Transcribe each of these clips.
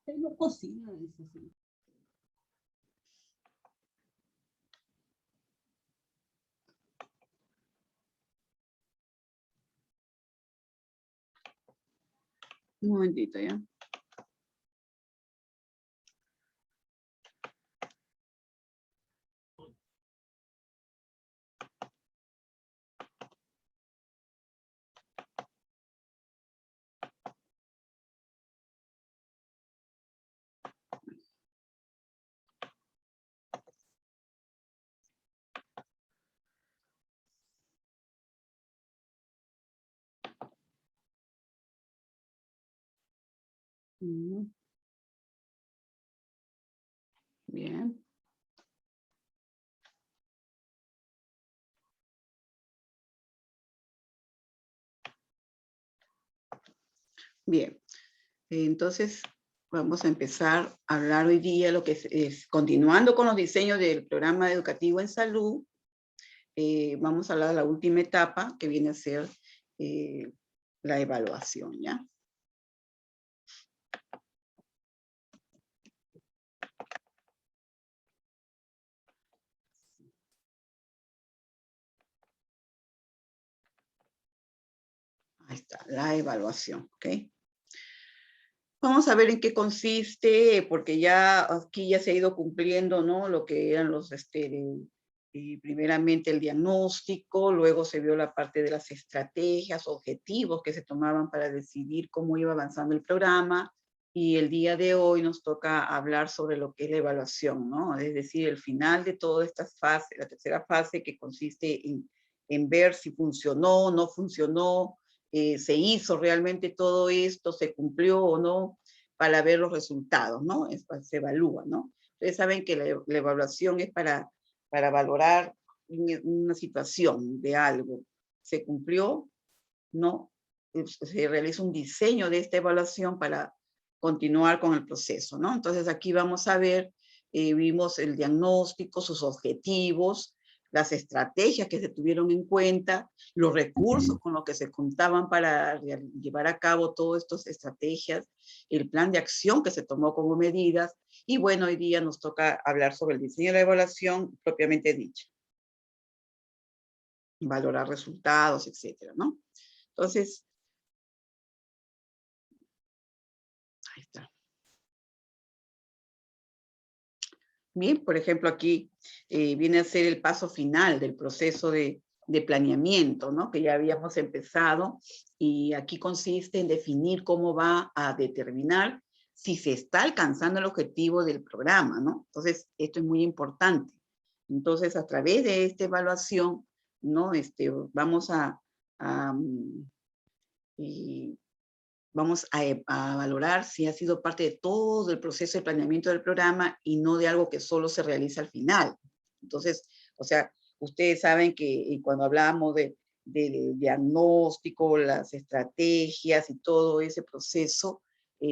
Tengo cocina, dice así. Un momentito, ¿ya? Bien. Bien. Entonces, vamos a empezar a hablar hoy día lo que es continuando con los diseños del programa educativo en salud. Vamos a hablar de la última etapa, que viene a ser la evaluación, ¿ya? Ahí está, la evaluación, ¿ok? Vamos a ver en qué consiste, porque ya aquí ya se ha ido cumpliendo, ¿no? Lo que eran los, primeramente el diagnóstico, luego se vio la parte de las estrategias, objetivos que se tomaban para decidir cómo iba avanzando el programa, y el día de hoy nos toca hablar sobre lo que es la evaluación, ¿no? Es decir, el final de toda esta fase, la tercera fase, que consiste en ver si funcionó, no funcionó, se hizo realmente todo esto, se cumplió o no, para ver los resultados, ¿no? Se evalúa, ¿no? Ustedes saben que la evaluación es para valorar una situación de algo. ¿Se cumplió? No. Se realiza un diseño de esta evaluación para continuar con el proceso, ¿no? Entonces aquí vamos a ver, vimos el diagnóstico, sus objetivos, las estrategias que se tuvieron en cuenta, los recursos con los que se contaban para llevar a cabo todas estas estrategias, el plan de acción que se tomó como medidas, y bueno, hoy día nos toca hablar sobre el diseño de la evaluación propiamente dicha. Valorar resultados, etcétera, ¿no? Entonces, ahí está. Bien, por ejemplo, aquí viene a ser el paso final del proceso de planeamiento, ¿no? Que ya habíamos empezado, y aquí consiste en definir cómo va a determinar si se está alcanzando el objetivo del programa, ¿no? Entonces, esto es muy importante. Entonces, a través de esta evaluación, ¿no? Vamos a vamos a valorar si ha sido parte de todo el proceso de planeamiento del programa y no de algo que solo se realiza al final. Entonces, o sea, ustedes saben que cuando hablamos del diagnóstico, las estrategias y todo ese proceso,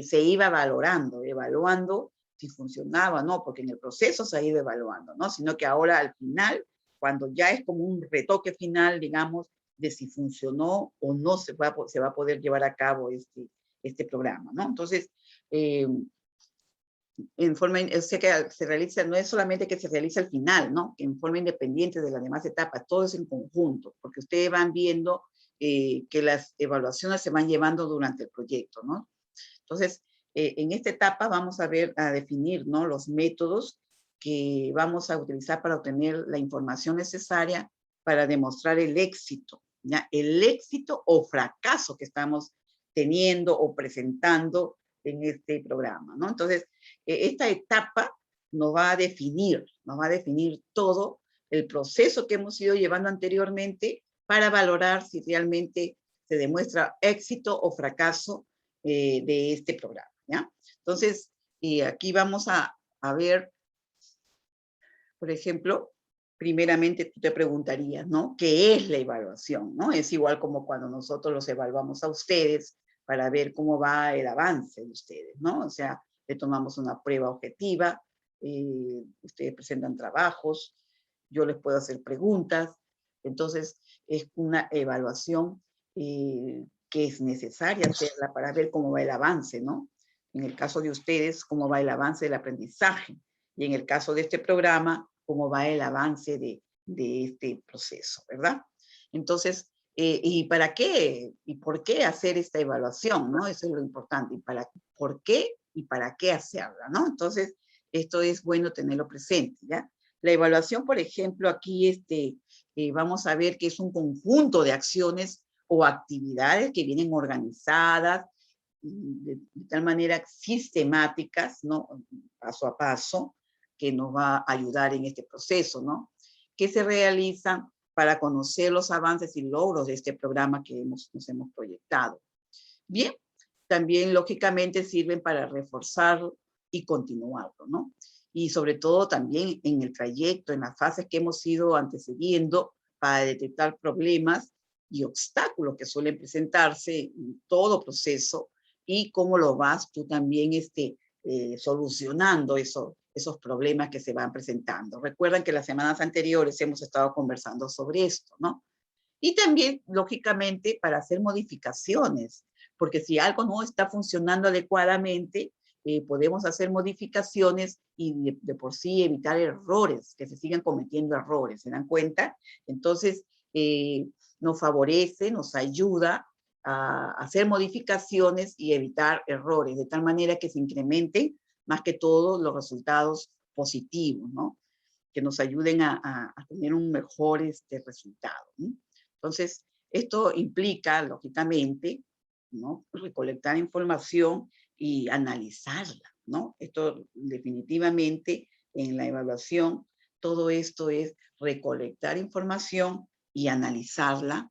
se iba valorando, evaluando si funcionaba o no, porque en el proceso se ha ido evaluando, ¿no? Sino que ahora al final, cuando ya es como un retoque final, digamos, de si funcionó o no se va a poder llevar a cabo este programa, ¿no? Entonces, o sea que se realiza, no es solamente que se realiza al final, ¿no? En forma independiente de las demás etapas, todo es en conjunto, porque ustedes van viendo que las evaluaciones se van llevando durante el proyecto, ¿no? Entonces, en esta etapa vamos a definir, ¿no? Los métodos que vamos a utilizar para obtener la información necesaria para demostrar el éxito, ¿ya? El éxito o fracaso que estamos teniendo o presentando en este programa, ¿no? Entonces, esta etapa nos va a definir todo el proceso que hemos ido llevando anteriormente para valorar si realmente se demuestra éxito o fracaso de este programa, ¿ya? Entonces, aquí vamos a ver, por ejemplo, primeramente tú te preguntarías, ¿no? ¿Qué es la evaluación, no? Es igual como cuando nosotros los evaluamos a ustedes para ver cómo va el avance de ustedes, ¿no? O sea, le tomamos una prueba objetiva, ustedes presentan trabajos, yo les puedo hacer preguntas, entonces es una evaluación que es necesaria hacerla para ver cómo va el avance, ¿no? en el caso de ustedes, cómo va el avance del aprendizaje, y en el caso de este programa, cómo va el avance de este proceso, ¿verdad? Entonces, ¿y para qué? ¿Y por qué hacer esta evaluación? ¿No? Eso es lo importante. ¿Por qué y para qué hacerla? ¿No? Entonces, esto es bueno tenerlo presente, ¿ya? La evaluación, por ejemplo, aquí vamos a ver que es un conjunto de acciones o actividades que vienen organizadas de tal manera sistemáticas, ¿no? Paso a paso, que nos va a ayudar en este proceso, ¿no? Que se realizan para conocer los avances y logros de este programa que nos hemos proyectado. Bien, también lógicamente sirven para reforzarlo y continuarlo, ¿no? Y sobre todo también en el trayecto, en las fases que hemos ido antecediendo para detectar problemas y obstáculos que suelen presentarse en todo proceso y cómo lo vas tú también solucionando esos problemas que se van presentando. Recuerdan que las semanas anteriores hemos estado conversando sobre esto, ¿no? Y también, lógicamente, para hacer modificaciones, porque si algo no está funcionando adecuadamente, podemos hacer modificaciones y de por sí evitar errores, que se sigan cometiendo errores, ¿se dan cuenta? Entonces, nos favorece, nos ayuda a hacer modificaciones y evitar errores, de tal manera que se incrementen más que todo los resultados positivos, ¿no? Que nos ayuden a tener un mejor resultado, ¿no? Entonces, esto implica, lógicamente, ¿no? Recolectar información y analizarla, ¿no? Esto definitivamente en la evaluación, todo esto es recolectar información y analizarla,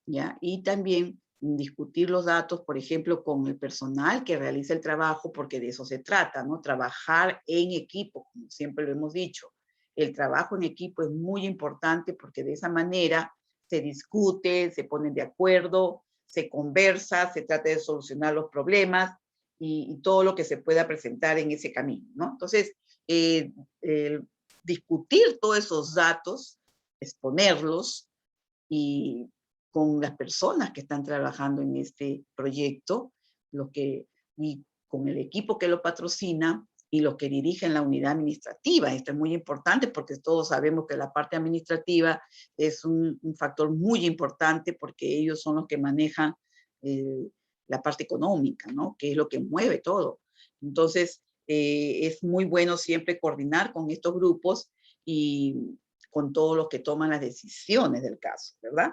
¿ya? Y también discutir los datos, por ejemplo, con el personal que realiza el trabajo, porque de eso se trata, ¿no? Trabajar en equipo, como siempre lo hemos dicho. El trabajo en equipo es muy importante porque de esa manera se discute, se ponen de acuerdo, se conversa, se trata de solucionar los problemas y todo lo que se pueda presentar en ese camino, ¿no? Entonces, eh, discutir todos esos datos, exponerlos, y con las personas que están trabajando en este proyecto, y con el equipo que lo patrocina y los que dirigen la unidad administrativa. Esto es muy importante porque todos sabemos que la parte administrativa es un factor muy importante porque ellos son los que manejan eh, la parte económica, ¿no? Que es lo que mueve todo. Entonces, es muy bueno siempre coordinar con estos grupos y con todos los que toman las decisiones del caso, ¿verdad?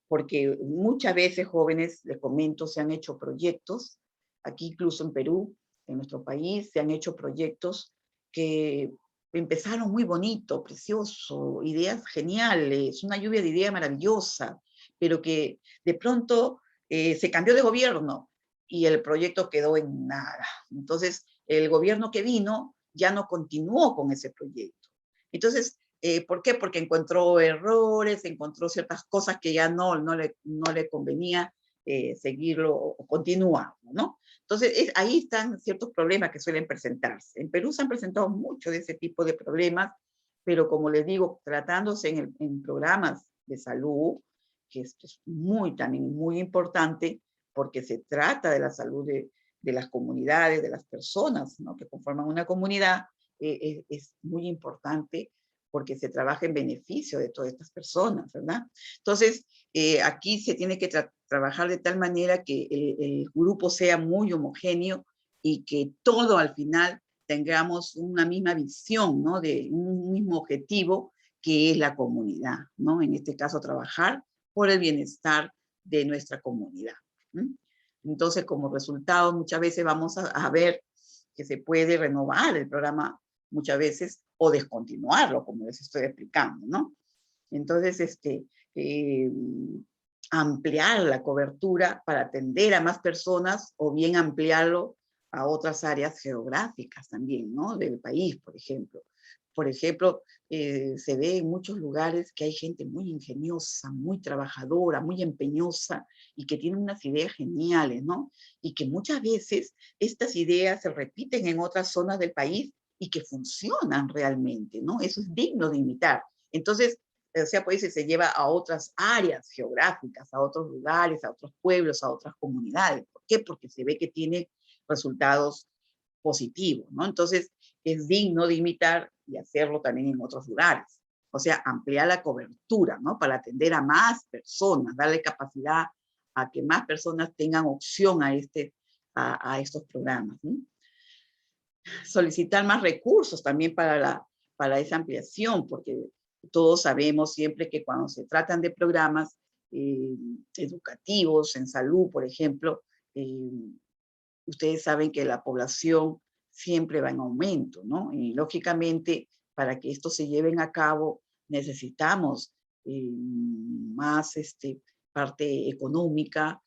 Porque muchas veces jóvenes, les comento, se han hecho proyectos, aquí incluso en Perú, en nuestro país, se han hecho proyectos que empezaron muy bonito, precioso, ideas geniales, una lluvia de ideas maravillosa, pero que de pronto se cambió de gobierno y el proyecto quedó en nada. Entonces, el gobierno que vino ya no continuó con ese proyecto. Entonces, ¿por qué? Porque encontró errores, encontró ciertas cosas que ya no le convenía seguirlo o continuarlo, ¿no? Entonces, ahí están ciertos problemas que suelen presentarse. En Perú se han presentado mucho de ese tipo de problemas, pero como les digo, tratándose en programas de salud, que esto es también muy importante, porque se trata de la salud de las comunidades, de las personas, ¿no? Que conforman una comunidad, es muy importante porque se trabaja en beneficio de todas estas personas, ¿verdad? Entonces, aquí se tiene que trabajar de tal manera que el grupo sea muy homogéneo y que todo al final tengamos una misma visión, ¿no? De un mismo objetivo que es la comunidad, ¿no? En este caso, trabajar por el bienestar de nuestra comunidad. ¿Mm? Entonces, como resultado, muchas veces vamos a ver que se puede renovar el programa muchas veces o descontinuarlo, como les estoy explicando, ¿no? Entonces, eh, ampliar la cobertura para atender a más personas o bien ampliarlo a otras áreas geográficas también, ¿no? Del país, por ejemplo. Por ejemplo, se ve en muchos lugares que hay gente muy ingeniosa, muy trabajadora, muy empeñosa y que tiene unas ideas geniales, ¿no? Y que muchas veces estas ideas se repiten en otras zonas del país y que funcionan realmente, ¿no? Eso es digno de imitar. Entonces, o sea, pues se lleva a otras áreas geográficas, a otros lugares, a otros pueblos, a otras comunidades. ¿Por qué? Porque se ve que tiene resultados positivo, ¿no? Entonces, es digno de imitar y hacerlo también en otros lugares. O sea, ampliar la cobertura, ¿no? Para atender a más personas, darle capacidad a que más personas tengan opción a estos programas, ¿no? Solicitar más recursos también para esa ampliación, porque todos sabemos siempre que cuando se tratan de programas educativos, en salud, por ejemplo, ustedes saben que la población siempre va en aumento, ¿no? Y lógicamente, para que esto se lleven a cabo, necesitamos más parte económica,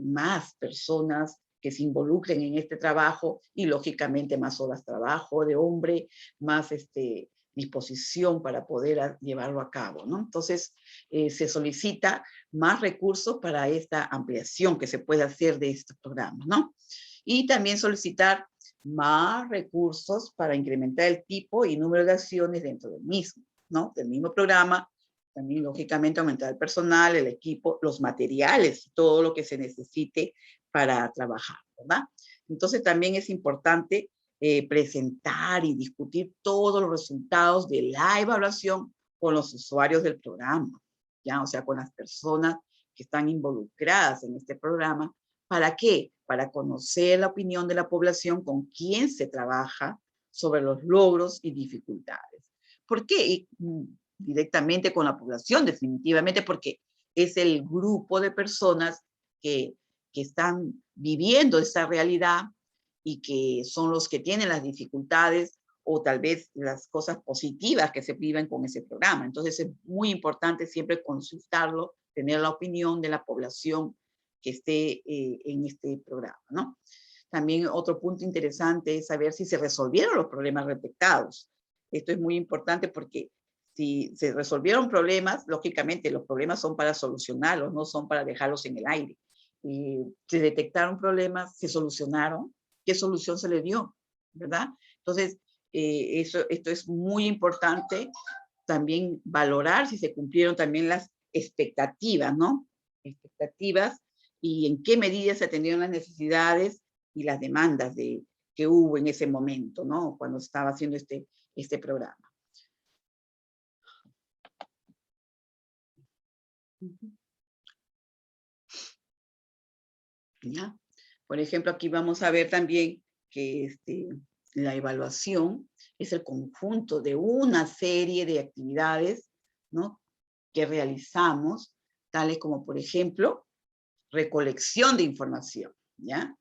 más personas que se involucren en este trabajo y lógicamente más horas de trabajo de hombre, más disposición para poder llevarlo a cabo, ¿no? Entonces, se solicita más recursos para esta ampliación que se puede hacer de estos programas, ¿no? Y también solicitar más recursos para incrementar el tipo y número de acciones dentro del mismo, ¿no? Del mismo programa. También, lógicamente, aumentar el personal, el equipo, los materiales, todo lo que se necesite para trabajar, ¿verdad? Entonces, también es importante presentar y discutir todos los resultados de la evaluación con los usuarios del programa, ¿ya? O sea, con las personas que están involucradas en este programa. ¿Para qué? Para conocer la opinión de la población con quien se trabaja sobre los logros y dificultades. ¿Por qué? Y, directamente con la población, definitivamente, porque es el grupo de personas que están viviendo esa realidad y que son los que tienen las dificultades o tal vez las cosas positivas que se viven con ese programa. Entonces es muy importante siempre consultarlo, tener la opinión de la población que esté en este programa, ¿no? También otro punto interesante es saber si se resolvieron los problemas detectados. Esto es muy importante porque si se resolvieron problemas, lógicamente los problemas son para solucionarlos, no son para dejarlos en el aire. Se detectaron problemas, se solucionaron, ¿qué solución se le dio? ¿Verdad? Entonces, esto es muy importante también valorar si se cumplieron también las expectativas, ¿no? Expectativas y en qué medida se atendieron las necesidades y las demandas que hubo en ese momento, ¿no? Cuando estaba haciendo este programa. ¿Ya? Por ejemplo, aquí vamos a ver también que la evaluación es el conjunto de una serie de actividades, ¿no? Que realizamos, tales como, por ejemplo, recolección de información, ¿ya?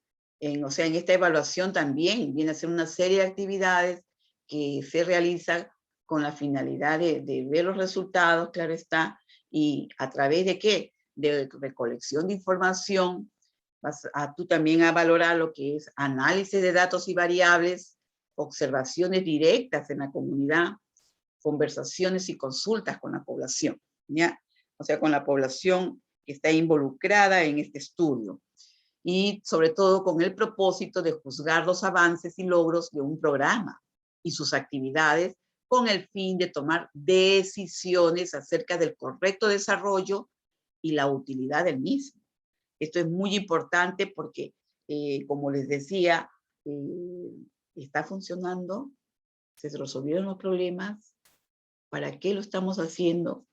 O sea, en esta evaluación también viene a ser una serie de actividades que se realizan con la finalidad de ver los resultados, claro está, y a través de qué? De recolección de información, vas tú también a valorar lo que es análisis de datos y variables, observaciones directas en la comunidad, conversaciones y consultas con la población, ¿ya? O sea, con la población que está involucrada en este estudio. Y sobre todo con el propósito de juzgar los avances y logros de un programa y sus actividades con el fin de tomar decisiones acerca del correcto desarrollo y la utilidad del mismo. Esto es muy importante porque, como les decía, está funcionando, se resolvieron los problemas, ¿para qué lo estamos haciendo?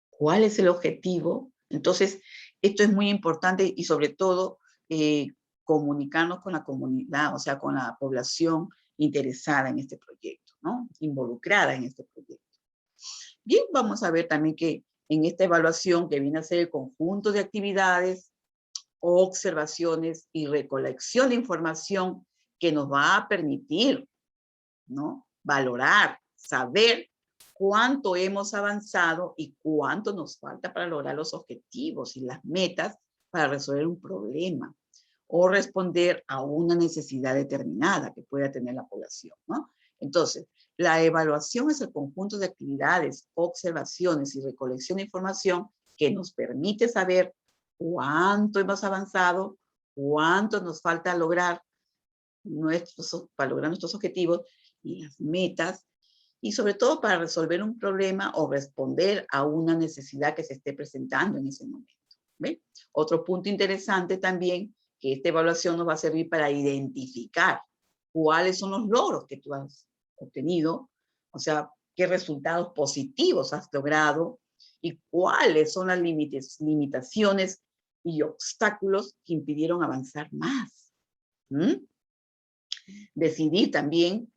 ¿Cuál es el objetivo? Entonces, esto es muy importante y sobre todo comunicarnos con la comunidad, o sea, con la población interesada en este proyecto, ¿no? Involucrada en este proyecto. Bien, vamos a ver también que en esta evaluación, que viene a ser el conjunto de actividades, observaciones y recolección de información que nos va a permitir, ¿no? Valorar, saber cuánto hemos avanzado y cuánto nos falta para lograr los objetivos y las metas para resolver un problema o responder a una necesidad determinada que pueda tener la población, ¿no? Entonces, la evaluación es el conjunto de actividades, observaciones y recolección de información que nos permite saber cuánto hemos avanzado, cuánto nos falta lograr para lograr nuestros objetivos y las metas, y sobre todo para resolver un problema o responder a una necesidad que se esté presentando en ese momento. ¿Ve? Otro punto interesante también, que esta evaluación nos va a servir para identificar cuáles son los logros que tú has obtenido, o sea, qué resultados positivos has logrado y cuáles son las limitaciones y obstáculos que impidieron avanzar más. ¿Mm? Decidir también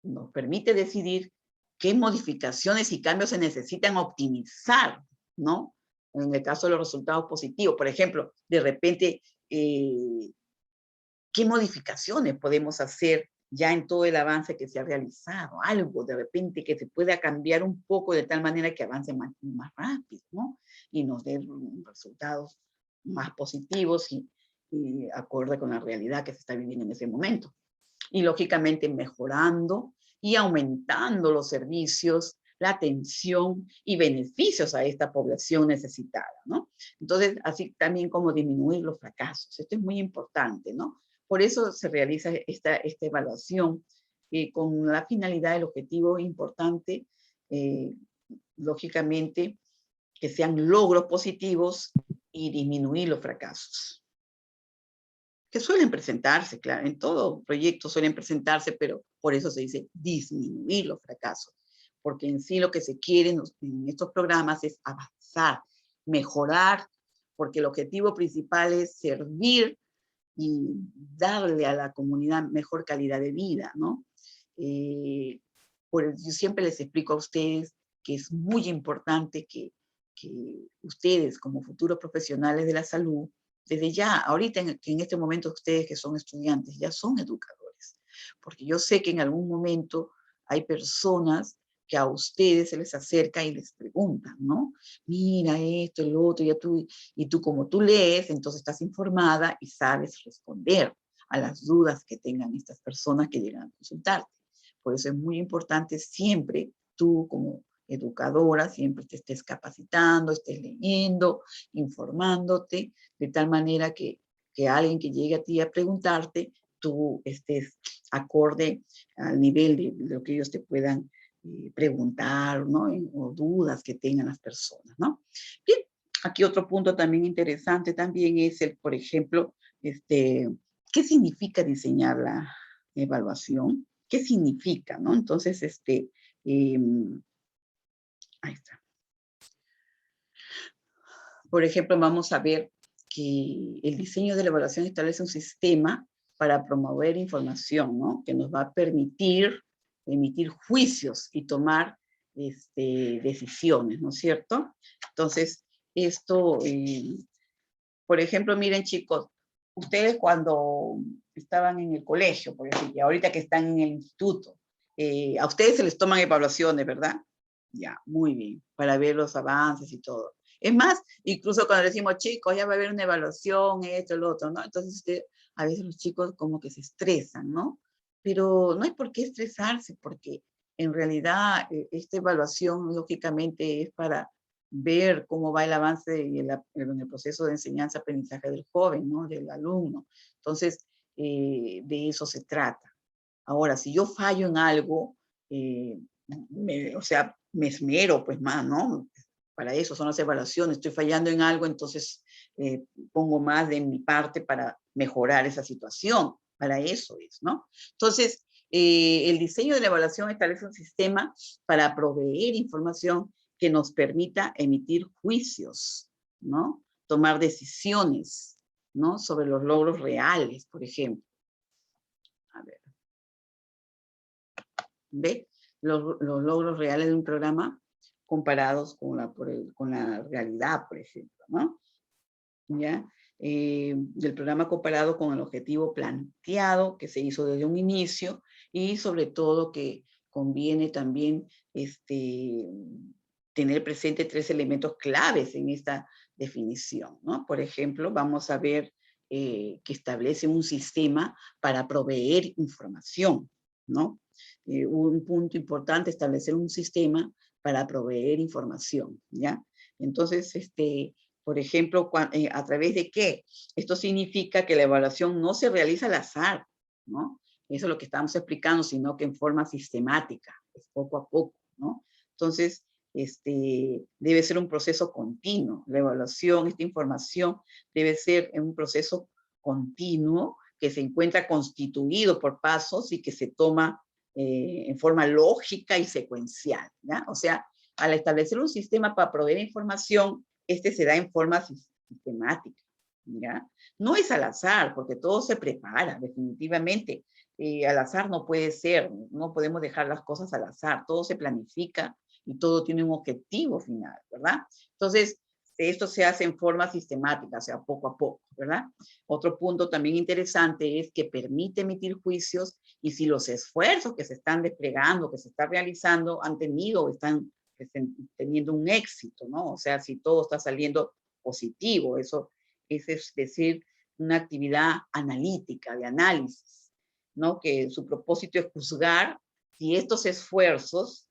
nos permite decidir qué modificaciones y cambios se necesitan optimizar, ¿no? En el caso de los resultados positivos, por ejemplo, de repente, ¿qué modificaciones podemos hacer ya en todo el avance que se ha realizado? Algo de repente que se pueda cambiar un poco de tal manera que avance más rápido, ¿no? Y nos dé resultados más positivos y acorde con la realidad que se está viviendo en ese momento. Y lógicamente mejorando y aumentando los servicios, la atención y beneficios a esta población necesitada, ¿no? Entonces, así también como disminuir los fracasos. Esto es muy importante, ¿no? Por eso se realiza esta evaluación con la finalidad, el objetivo importante, lógicamente, que sean logros positivos y disminuir los fracasos. Que suelen presentarse, claro, en todo proyecto suelen presentarse, pero por eso se dice disminuir los fracasos, porque en sí lo que se quiere en estos programas es avanzar, mejorar, porque el objetivo principal es servir y darle a la comunidad mejor calidad de vida, ¿no? Yo siempre les explico a ustedes que es muy importante que ustedes como futuros profesionales de la salud, desde ya, ahorita en este momento ustedes que son estudiantes, ya son educadores, porque yo sé que en algún momento hay personas que a ustedes se les acerca y les preguntan, ¿no? Mira esto, el otro, y tú como tú lees, entonces estás informada y sabes responder a las dudas que tengan estas personas que llegan a consultarte. Por eso es muy importante siempre tú como educadora, siempre te estés capacitando, estés leyendo, informándote, de tal manera que alguien que llegue a ti a preguntarte, tú estés acorde al nivel de lo que ellos te puedan preguntar, ¿no? O dudas que tengan las personas, ¿no? Bien, aquí otro punto también interesante también es por ejemplo, ¿qué significa diseñar la evaluación? ¿Qué significa, no? Entonces, ahí está. Por ejemplo, vamos a ver que el diseño de la evaluación establece un sistema para promover información, ¿no? Que nos va a permitir emitir juicios y tomar decisiones, ¿no es cierto? Entonces, esto, por ejemplo, miren chicos, ustedes cuando estaban en el colegio, por ejemplo, y ahorita que están en el instituto, a ustedes se les toman evaluaciones, ¿verdad? Ya, muy bien, para ver los avances y todo. Es más, incluso cuando decimos, chicos, ya va a haber una evaluación, esto, lo otro, ¿no? Entonces, a veces los chicos como que se estresan, ¿no? Pero no hay por qué estresarse, porque en realidad esta evaluación, lógicamente, es para ver cómo va el avance en el proceso de enseñanza-aprendizaje del joven, ¿no? Del alumno. Entonces, de eso se trata. Ahora, si yo fallo en algo, o sea, me esmero, pues más, ¿no? Para eso son las evaluaciones. Estoy fallando en algo, entonces pongo más de mi parte para mejorar esa situación. Para eso es, ¿no? Entonces, el diseño de la evaluación establece un sistema para proveer información que nos permita emitir juicios, ¿no? Tomar decisiones, ¿no? Sobre los logros reales, por ejemplo. A ver. ¿Ve? Los logros reales de un programa comparados con la realidad, por ejemplo, ¿no? ¿Ya? Del programa comparado con el objetivo planteado que se hizo desde un inicio y sobre todo que conviene también tener presente 3 elementos claves en esta definición, ¿no? Por ejemplo, vamos a ver que establece un sistema para proveer información, ¿no? Un punto importante, establecer un sistema para proveer información, ¿ya? Entonces, por ejemplo, ¿a través de qué? Esto significa que la evaluación no se realiza al azar, ¿no? Eso es lo que estamos explicando, sino que en forma sistemática, pues poco a poco, ¿no? Entonces, debe ser un proceso continuo. La evaluación, esta información debe ser un proceso continuo que se encuentra constituido por pasos y que se toma en forma lógica y secuencial, ¿ya? O sea, al establecer un sistema para proveer información, este se da en forma sistemática, ¿ya? No es al azar, porque todo se prepara, definitivamente. Al azar no puede ser, no podemos dejar las cosas al azar, todo se planifica y todo tiene un objetivo final, ¿verdad? Entonces, esto se hace en forma sistemática, o sea, poco a poco, ¿verdad? Otro punto también interesante es que permite emitir juicios y si los esfuerzos que se están desplegando, que se están realizando, han tenido o están teniendo un éxito, ¿no? O sea, si todo está saliendo positivo, eso es decir, una actividad analítica, de análisis, ¿no? Que su propósito es juzgar si estos esfuerzos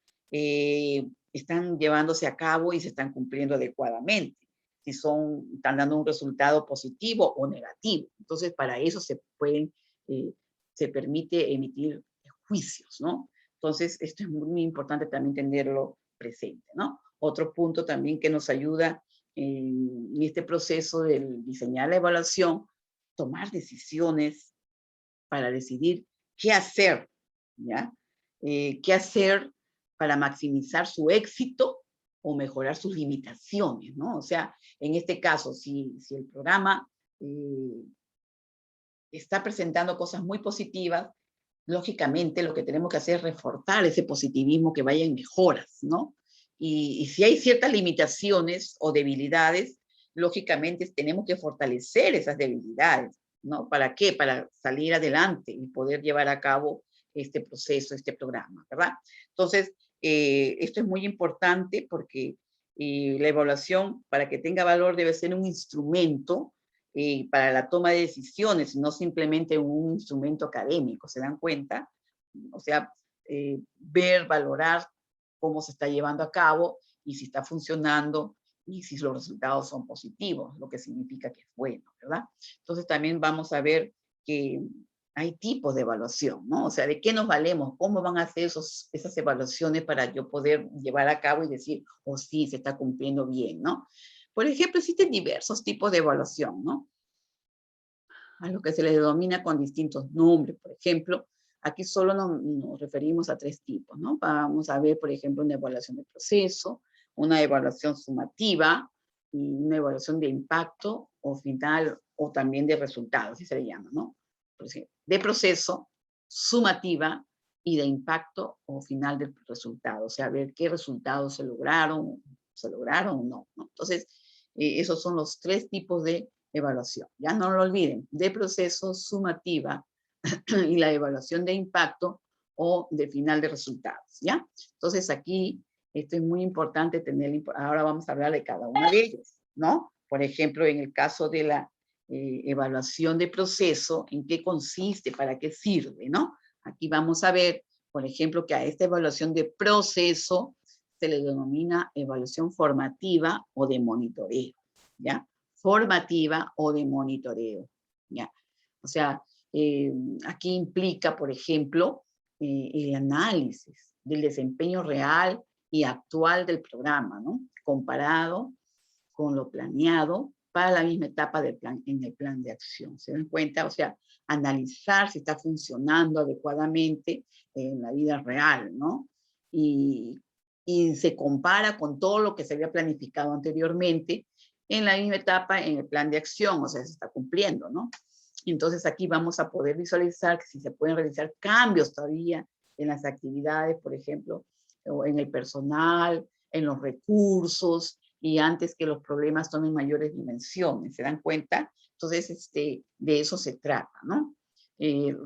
están llevándose a cabo y se están cumpliendo adecuadamente, si están dando un resultado positivo o negativo. Entonces, para eso se permite emitir juicios, ¿no? Entonces, esto es muy importante también tenerlo presente, ¿no? Otro punto también que nos ayuda en este proceso de diseñar la evaluación, tomar decisiones para decidir qué hacer, ¿ya? Qué hacer para maximizar su éxito o mejorar sus limitaciones, ¿no? O sea, en este caso, si el programa está presentando cosas muy positivas, lógicamente lo que tenemos que hacer es reforzar ese positivismo, que vaya en mejoras, ¿no? Y si hay ciertas limitaciones o debilidades, lógicamente tenemos que fortalecer esas debilidades, ¿no? ¿Para qué? Para salir adelante y poder llevar a cabo este proceso, este programa, ¿verdad? Entonces, esto es muy importante porque la evaluación, para que tenga valor, debe ser un instrumento para la toma de decisiones, no simplemente un instrumento académico, ¿se dan cuenta? O sea, ver, valorar cómo se está llevando a cabo y si está funcionando y si los resultados son positivos, lo que significa que es bueno, ¿verdad? Entonces también vamos a ver que hay tipos de evaluación, ¿no? O sea, ¿de qué nos valemos? ¿Cómo van a hacer esas evaluaciones para yo poder llevar a cabo y decir, oh sí, se está cumpliendo bien, ¿no? Por ejemplo, existen diversos tipos de evaluación, ¿no? A lo que se les denomina con distintos nombres. Por ejemplo, aquí solo nos referimos a 3 tipos, ¿no? Vamos a ver, por ejemplo, una evaluación de proceso, una evaluación sumativa, y una evaluación de impacto o final, o también de resultados, así se le llama, ¿no? Por ejemplo, de proceso, sumativa y de impacto o final del resultado. O sea, ver qué resultados se lograron o no, ¿no? Entonces, esos son los 3 tipos de evaluación. Ya no lo olviden, de proceso, sumativa y la evaluación de impacto o de final de resultados, ¿ya? Entonces aquí, esto es muy importante tener, ahora vamos a hablar de cada uno de ellos, ¿no? Por ejemplo, en el caso de la evaluación de proceso, ¿en qué consiste? ¿Para qué sirve, no? Aquí vamos a ver, por ejemplo, que a esta evaluación de proceso se le denomina evaluación formativa o de monitoreo, ¿ya? Formativa o de monitoreo, ¿ya? O sea, aquí implica, por ejemplo, el análisis del desempeño real y actual del programa, ¿no? Comparado con lo planeado para la misma etapa del plan, en el plan de acción. ¿Se dan cuenta? O sea, analizar si está funcionando adecuadamente en la vida real, ¿no? Y se compara con todo lo que se había planificado anteriormente en la misma etapa en el plan de acción, o sea, se está cumpliendo, ¿no? Entonces aquí vamos a poder visualizar que si se pueden realizar cambios todavía en las actividades, por ejemplo, o en el personal, en los recursos, y antes que los problemas tomen mayores dimensiones, ¿se dan cuenta? Entonces, de eso se trata, ¿no?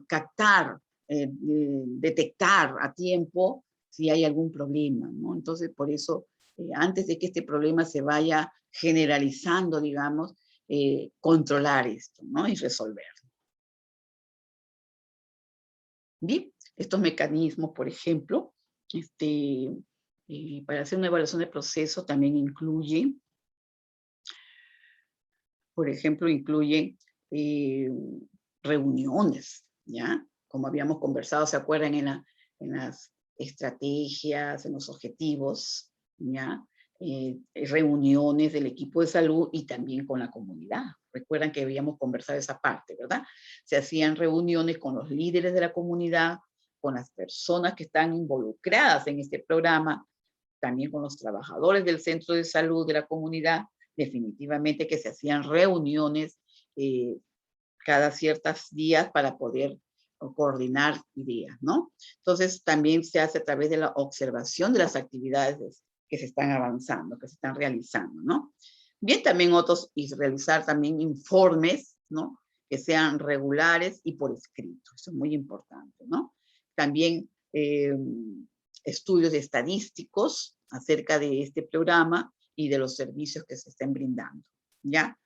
Captar, detectar a tiempo si hay algún problema, ¿no? Entonces, por eso, antes de que este problema se vaya generalizando, digamos, controlar esto, ¿no? Y resolverlo. Bien, estos mecanismos, por ejemplo, para hacer una evaluación de proceso también incluye, por ejemplo, reuniones, ¿ya? Como habíamos conversado, ¿se acuerdan en las estrategias, en los objetivos, ¿ya? reuniones del equipo de salud y también con la comunidad. Recuerdan que habíamos conversado esa parte, ¿verdad? Se hacían reuniones con los líderes de la comunidad, con las personas que están involucradas en este programa, también con los trabajadores del centro de salud de la comunidad, definitivamente que se hacían reuniones cada ciertos días para poder coordinar ideas, ¿no? Entonces, también se hace a través de la observación de las actividades que se están avanzando, que se están realizando, ¿no? Bien, también otros, y realizar también informes, ¿no? Que sean regulares y por escrito. Eso es muy importante, ¿no? También estudios estadísticos acerca de este programa y de los servicios que se estén brindando, ¿ya?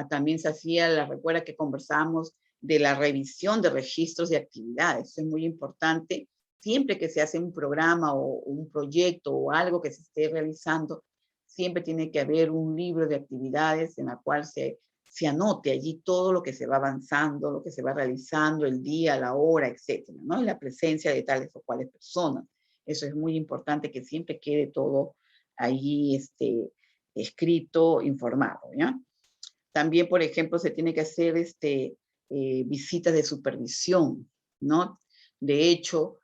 También se hacía, recuerda que conversábamos de la revisión de registros de actividades. Eso es muy importante. Siempre que se hace un programa o un proyecto o algo que se esté realizando, siempre tiene que haber un libro de actividades en la cual se anote allí todo lo que se va avanzando, lo que se va realizando, el día, la hora, etcétera, ¿no? Y la presencia de tales o cuales personas. Eso es muy importante, que siempre quede todo ahí escrito, informado, ¿ya? También, por ejemplo, se tiene que hacer visitas de supervisión, ¿no? De hecho,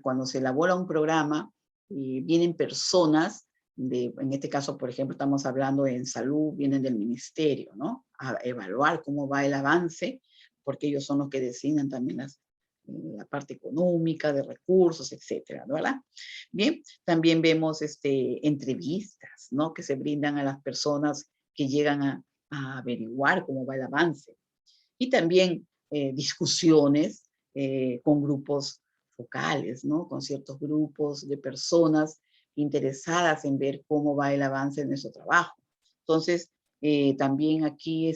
cuando se elabora un programa, vienen personas, en este caso, por ejemplo, estamos hablando en salud, vienen del ministerio, ¿no? A evaluar cómo va el avance, porque ellos son los que designan también la parte económica, de recursos, etcétera, ¿verdad? Bien, también vemos entrevistas, ¿no? Que se brindan a las personas que llegan a averiguar cómo va el avance. Y también discusiones con grupos focales, ¿no? Con ciertos grupos de personas interesadas en ver cómo va el avance de nuestro trabajo. Entonces, también aquí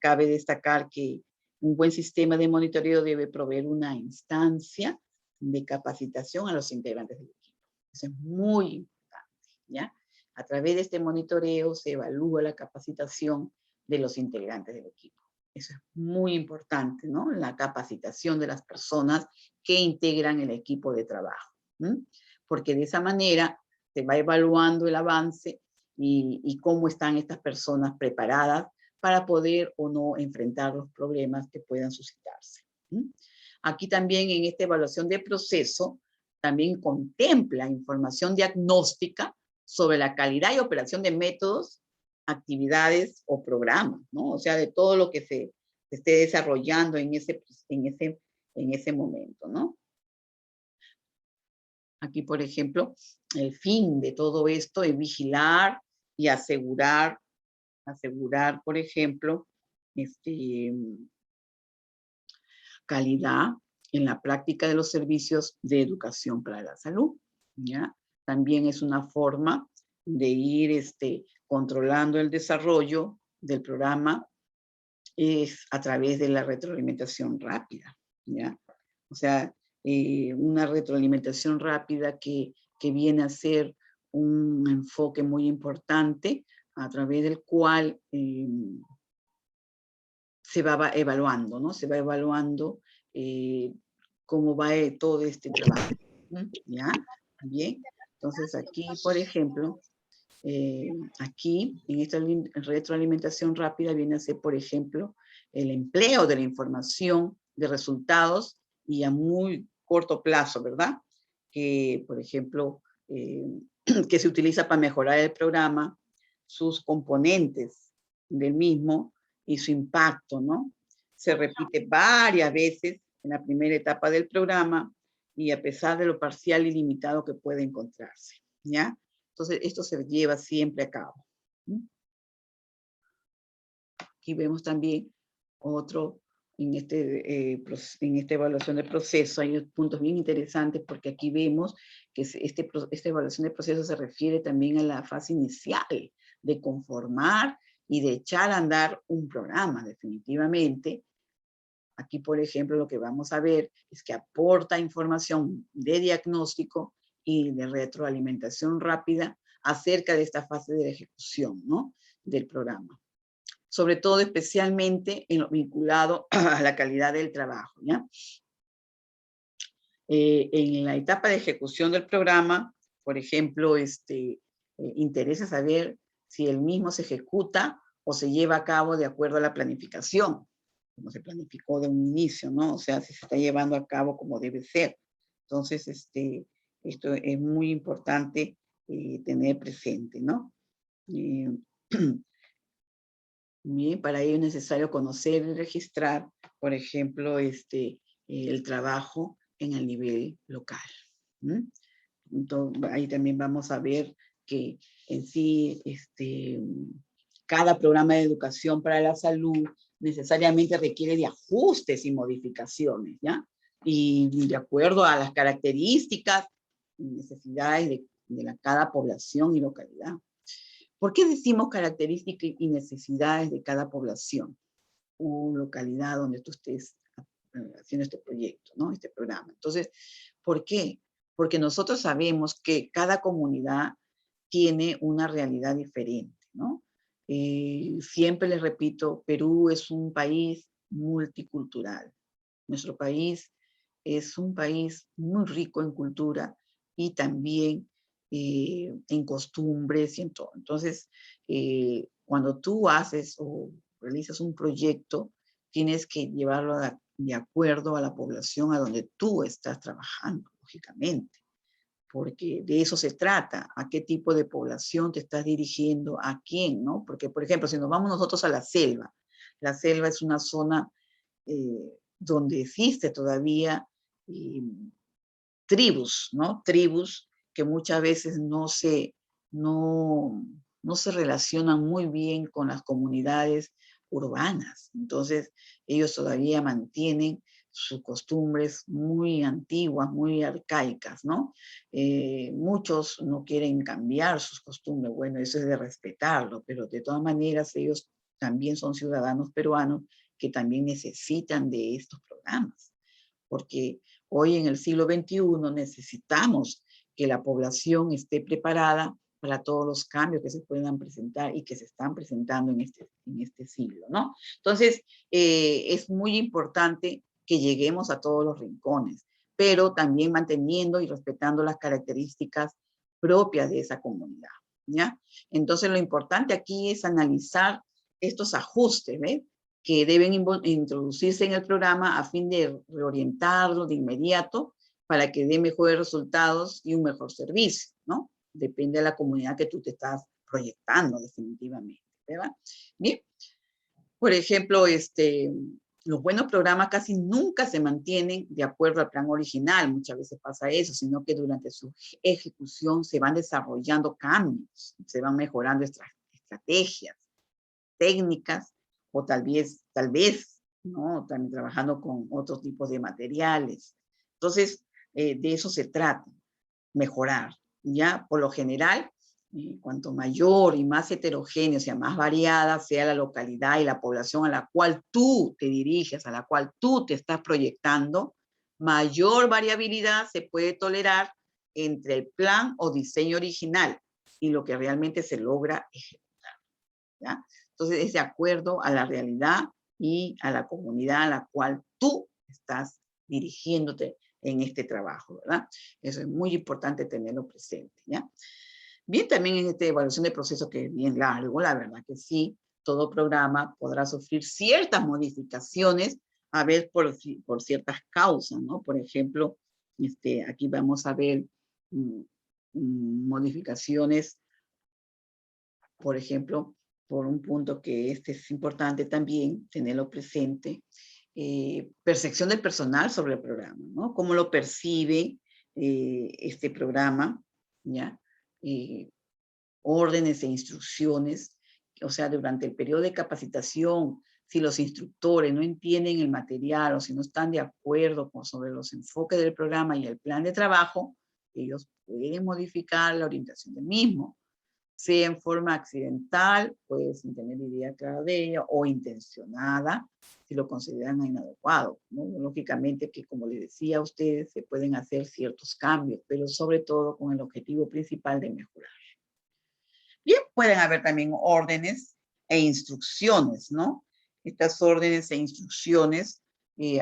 cabe destacar que un buen sistema de monitoreo debe proveer una instancia de capacitación a los integrantes del equipo. Eso es muy importante, ¿ya? A través de este monitoreo se evalúa la capacitación de los integrantes del equipo. Eso es muy importante, ¿no? La capacitación de las personas que integran el equipo de trabajo. Porque de esa manera se va evaluando el avance y cómo están estas personas preparadas para poder o no enfrentar los problemas que puedan suscitarse. Aquí también en esta evaluación de proceso, también contempla información diagnóstica sobre la calidad y operación de métodos, actividades o programas, ¿no? O sea, de todo lo que se esté desarrollando en ese momento, ¿no? Aquí, por ejemplo, el fin de todo esto es vigilar y asegurar, por ejemplo, calidad en la práctica de los servicios de educación para la salud, ¿ya? También es una forma de ir controlando el desarrollo del programa es a través de la retroalimentación rápida, ¿ya? O sea, una retroalimentación rápida que viene a ser un enfoque muy importante a través del cual se va evaluando, ¿no? Se va evaluando cómo va todo este trabajo, ¿ya? Bien, entonces aquí, por ejemplo, aquí en esta retroalimentación rápida viene a ser, por ejemplo, el empleo de la información de resultados y a muy corto plazo, ¿verdad? Que, por ejemplo, que se utiliza para mejorar el programa, sus componentes del mismo y su impacto, ¿no? Se repite varias veces en la primera etapa del programa y a pesar de lo parcial y limitado que puede encontrarse, ¿ya? Entonces, esto se lleva siempre a cabo. Aquí vemos también otro, en esta evaluación de proceso, hay puntos bien interesantes porque aquí vemos que esta evaluación de proceso se refiere también a la fase inicial de conformar y de echar a andar un programa, definitivamente. Aquí, por ejemplo, lo que vamos a ver es que aporta información de diagnóstico y de retroalimentación rápida acerca de esta fase de ejecución, ¿no? Del programa. Sobre todo, especialmente en lo vinculado a la calidad del trabajo, ¿ya? En la etapa de ejecución del programa, por ejemplo, interesa saber si el mismo se ejecuta o se lleva a cabo de acuerdo a la planificación, como se planificó de un inicio, ¿no? O sea, si se está llevando a cabo como debe ser. Entonces, esto es muy importante tener presente, ¿no? Bien, para ello es necesario conocer y registrar, por ejemplo, el trabajo en el nivel local. Entonces, ahí también vamos a ver que en sí, cada programa de educación para la salud necesariamente requiere de ajustes y modificaciones, ¿ya? Y de acuerdo a las características y necesidades de cada población y localidad. ¿Por qué decimos características y necesidades de cada población o localidad donde tú estés haciendo este proyecto, ¿no? Este programa? Entonces, ¿por qué? Porque nosotros sabemos que cada comunidad tiene una realidad diferente, ¿no? Siempre les repito, Perú es un país multicultural. Nuestro país es un país muy rico en cultura y también en costumbres y en todo. Entonces, cuando tú haces o realizas un proyecto, tienes que llevarlo de acuerdo a la población a donde tú estás trabajando, lógicamente, porque de eso se trata, a qué tipo de población te estás dirigiendo, a quién, ¿no? Porque, por ejemplo, si nos vamos nosotros a la selva es una zona donde existe todavía tribus, ¿no? Tribus que muchas veces no, no se relacionan muy bien con las comunidades urbanas. Entonces, ellos todavía mantienen sus costumbres muy antiguas, muy arcaicas, ¿no? Muchos no quieren cambiar sus costumbres, bueno, eso es de respetarlo, pero de todas maneras ellos también son ciudadanos peruanos que también necesitan de estos programas, porque hoy en el siglo XXI necesitamos que la población esté preparada para todos los cambios que se puedan presentar y que se están presentando en este siglo, ¿no? Entonces, es muy importante que lleguemos a todos los rincones, pero también manteniendo y respetando las características propias de esa comunidad, ¿ya? Entonces, lo importante aquí es analizar estos ajustes, ¿ves? Que deben introducirse en el programa a fin de reorientarlo de inmediato para que dé mejores resultados y un mejor servicio, ¿no? Depende de la comunidad que tú te estás proyectando definitivamente, ¿verdad? Bien, por ejemplo, los buenos programas casi nunca se mantienen de acuerdo al plan original, muchas veces pasa eso, sino que durante su ejecución se van desarrollando cambios, se van mejorando estrategias, técnicas, o tal vez, ¿no? También trabajando con otros tipos de materiales. Entonces, de eso se trata, mejorar, ¿ya? Por lo general, cuanto mayor y más heterogéneo, o sea, más variada sea la localidad y la población a la cual tú te diriges, a la cual tú te estás proyectando, mayor variabilidad se puede tolerar entre el plan o diseño original y lo que realmente se logra ejecutar, ¿ya? Entonces, es de acuerdo a la realidad y a la comunidad a la cual tú estás dirigiéndote en este trabajo, ¿verdad? Eso es muy importante tenerlo presente, ¿ya? Bien, también en esta evaluación de proceso, que es bien largo, la verdad que sí, todo programa podrá sufrir ciertas modificaciones, a ver, por ciertas causas, ¿no? Por ejemplo, aquí vamos a ver modificaciones, por ejemplo, por un punto que es importante también tenerlo presente, percepción del personal sobre el programa, ¿no? Cómo lo percibe este programa, ¿ya? Órdenes e instrucciones, o sea, durante el periodo de capacitación, si los instructores no entienden el material o si no están de acuerdo sobre los enfoques del programa y el plan de trabajo, ellos pueden modificar la orientación del mismo, sea en forma accidental, pues sin tener idea clara de ella, o intencionada, si lo consideran inadecuado, ¿no? Lógicamente que, como les decía a ustedes, se pueden hacer ciertos cambios, pero sobre todo con el objetivo principal de mejorar. Bien, pueden haber también órdenes e instrucciones, ¿no? Estas órdenes e instrucciones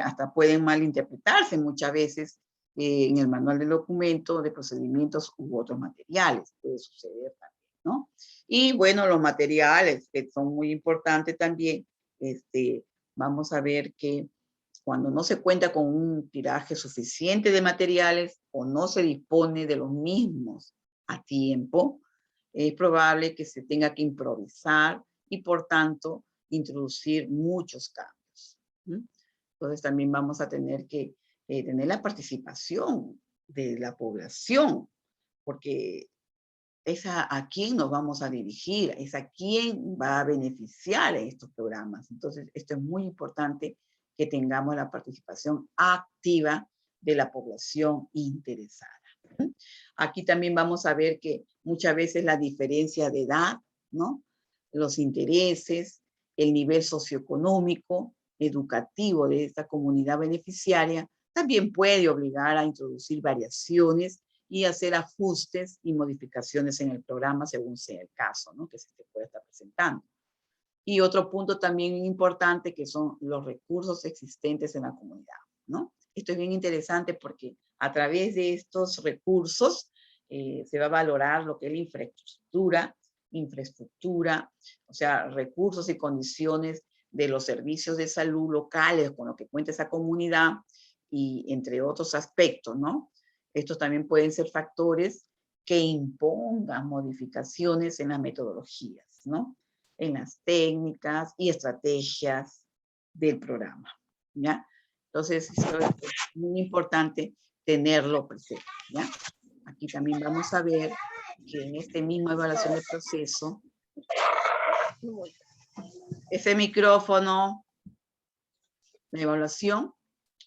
hasta pueden malinterpretarse muchas veces en el manual del documento, de procedimientos u otros materiales. Puede suceder también. ¿no? Y bueno, los materiales que son muy importantes también, vamos a ver que cuando no se cuenta con un tiraje suficiente de materiales o no se dispone de los mismos a tiempo, es probable que se tenga que improvisar y por tanto introducir muchos cambios. Entonces también vamos a tener que tener la participación de la población, porque es a quién nos vamos a dirigir, es a quién va a beneficiar en estos programas. Entonces, esto es muy importante que tengamos la participación activa de la población interesada. Aquí también vamos a ver que muchas veces la diferencia de edad, ¿no? Los intereses, el nivel socioeconómico, educativo de esta comunidad beneficiaria, también puede obligar a introducir variaciones y hacer ajustes y modificaciones en el programa según sea el caso, ¿no? Que se te puede estar presentando. Y otro punto también importante que son los recursos existentes en la comunidad, ¿no? Esto es bien interesante porque a través de estos recursos se va a valorar lo que es la infraestructura, o sea, recursos y condiciones de los servicios de salud locales con lo que cuenta esa comunidad y entre otros aspectos, ¿no? Estos también pueden ser factores que impongan modificaciones en las metodologías, ¿no? En las técnicas y estrategias del programa, ¿ya? Entonces, esto es muy importante tenerlo presente, ¿ya? Aquí también vamos a ver que en este mismo evaluación de proceso, ese micrófono de evaluación,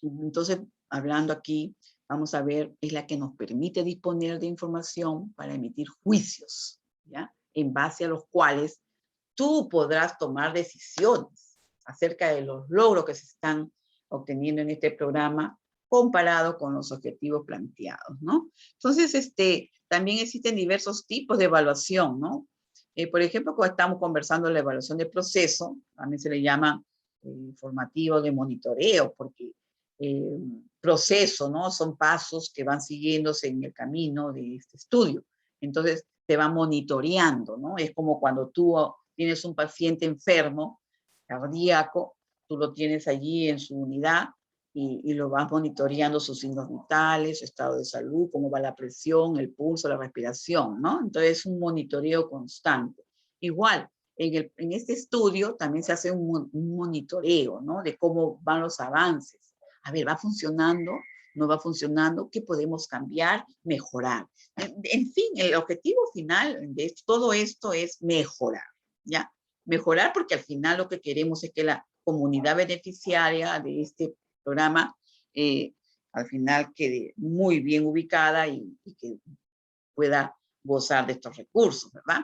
entonces, hablando aquí, vamos a ver, es la que nos permite disponer de información para emitir juicios, ¿ya? En base a los cuales tú podrás tomar decisiones acerca de los logros que se están obteniendo en este programa comparado con los objetivos planteados, ¿no? Entonces, también existen diversos tipos de evaluación, ¿no? Por ejemplo, cuando estamos conversando de la evaluación de proceso, también se le llama formativo de monitoreo, porque proceso, ¿no? Son pasos que van siguiéndose en el camino de este estudio. Entonces, te va monitoreando, ¿no? Es como cuando tú tienes un paciente enfermo, cardíaco, tú lo tienes allí en su unidad y lo vas monitoreando sus signos vitales, su estado de salud, cómo va la presión, el pulso, la respiración, ¿no? Entonces, es un monitoreo constante. Igual, en este estudio también se hace un monitoreo, ¿no? De cómo van los avances. A ver, ¿va funcionando? ¿No va funcionando? ¿Qué podemos cambiar? Mejorar. En fin, el objetivo final de todo esto es mejorar, ¿ya? Mejorar porque al final lo que queremos es que la comunidad beneficiaria de este programa al final quede muy bien ubicada y que pueda gozar de estos recursos, ¿verdad?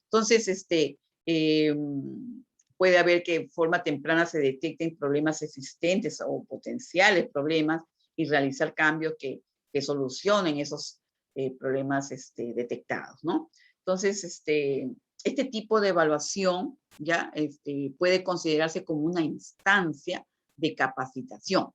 Entonces, puede haber que en forma temprana se detecten problemas existentes o potenciales problemas y realizar cambios que solucionen esos problemas detectados, ¿no? Entonces, este tipo de evaluación ya puede considerarse como una instancia de capacitación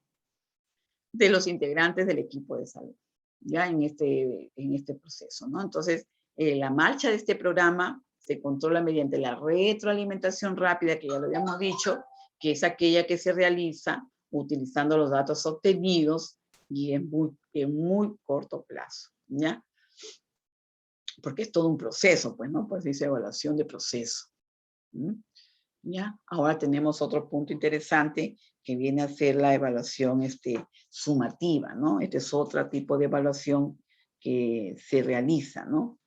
de los integrantes del equipo de salud, ya en este proceso, ¿no? Entonces, la marcha de este programa se controla mediante la retroalimentación rápida, que ya lo habíamos dicho, que es aquella que se realiza utilizando los datos obtenidos y en muy corto plazo, ¿ya? Porque es todo un proceso, pues, ¿no? Pues dice evaluación de proceso. ¿Ya? Ahora tenemos otro punto interesante que viene a ser la evaluación sumativa, ¿no? Este es otro tipo de evaluación que se realiza, ¿no?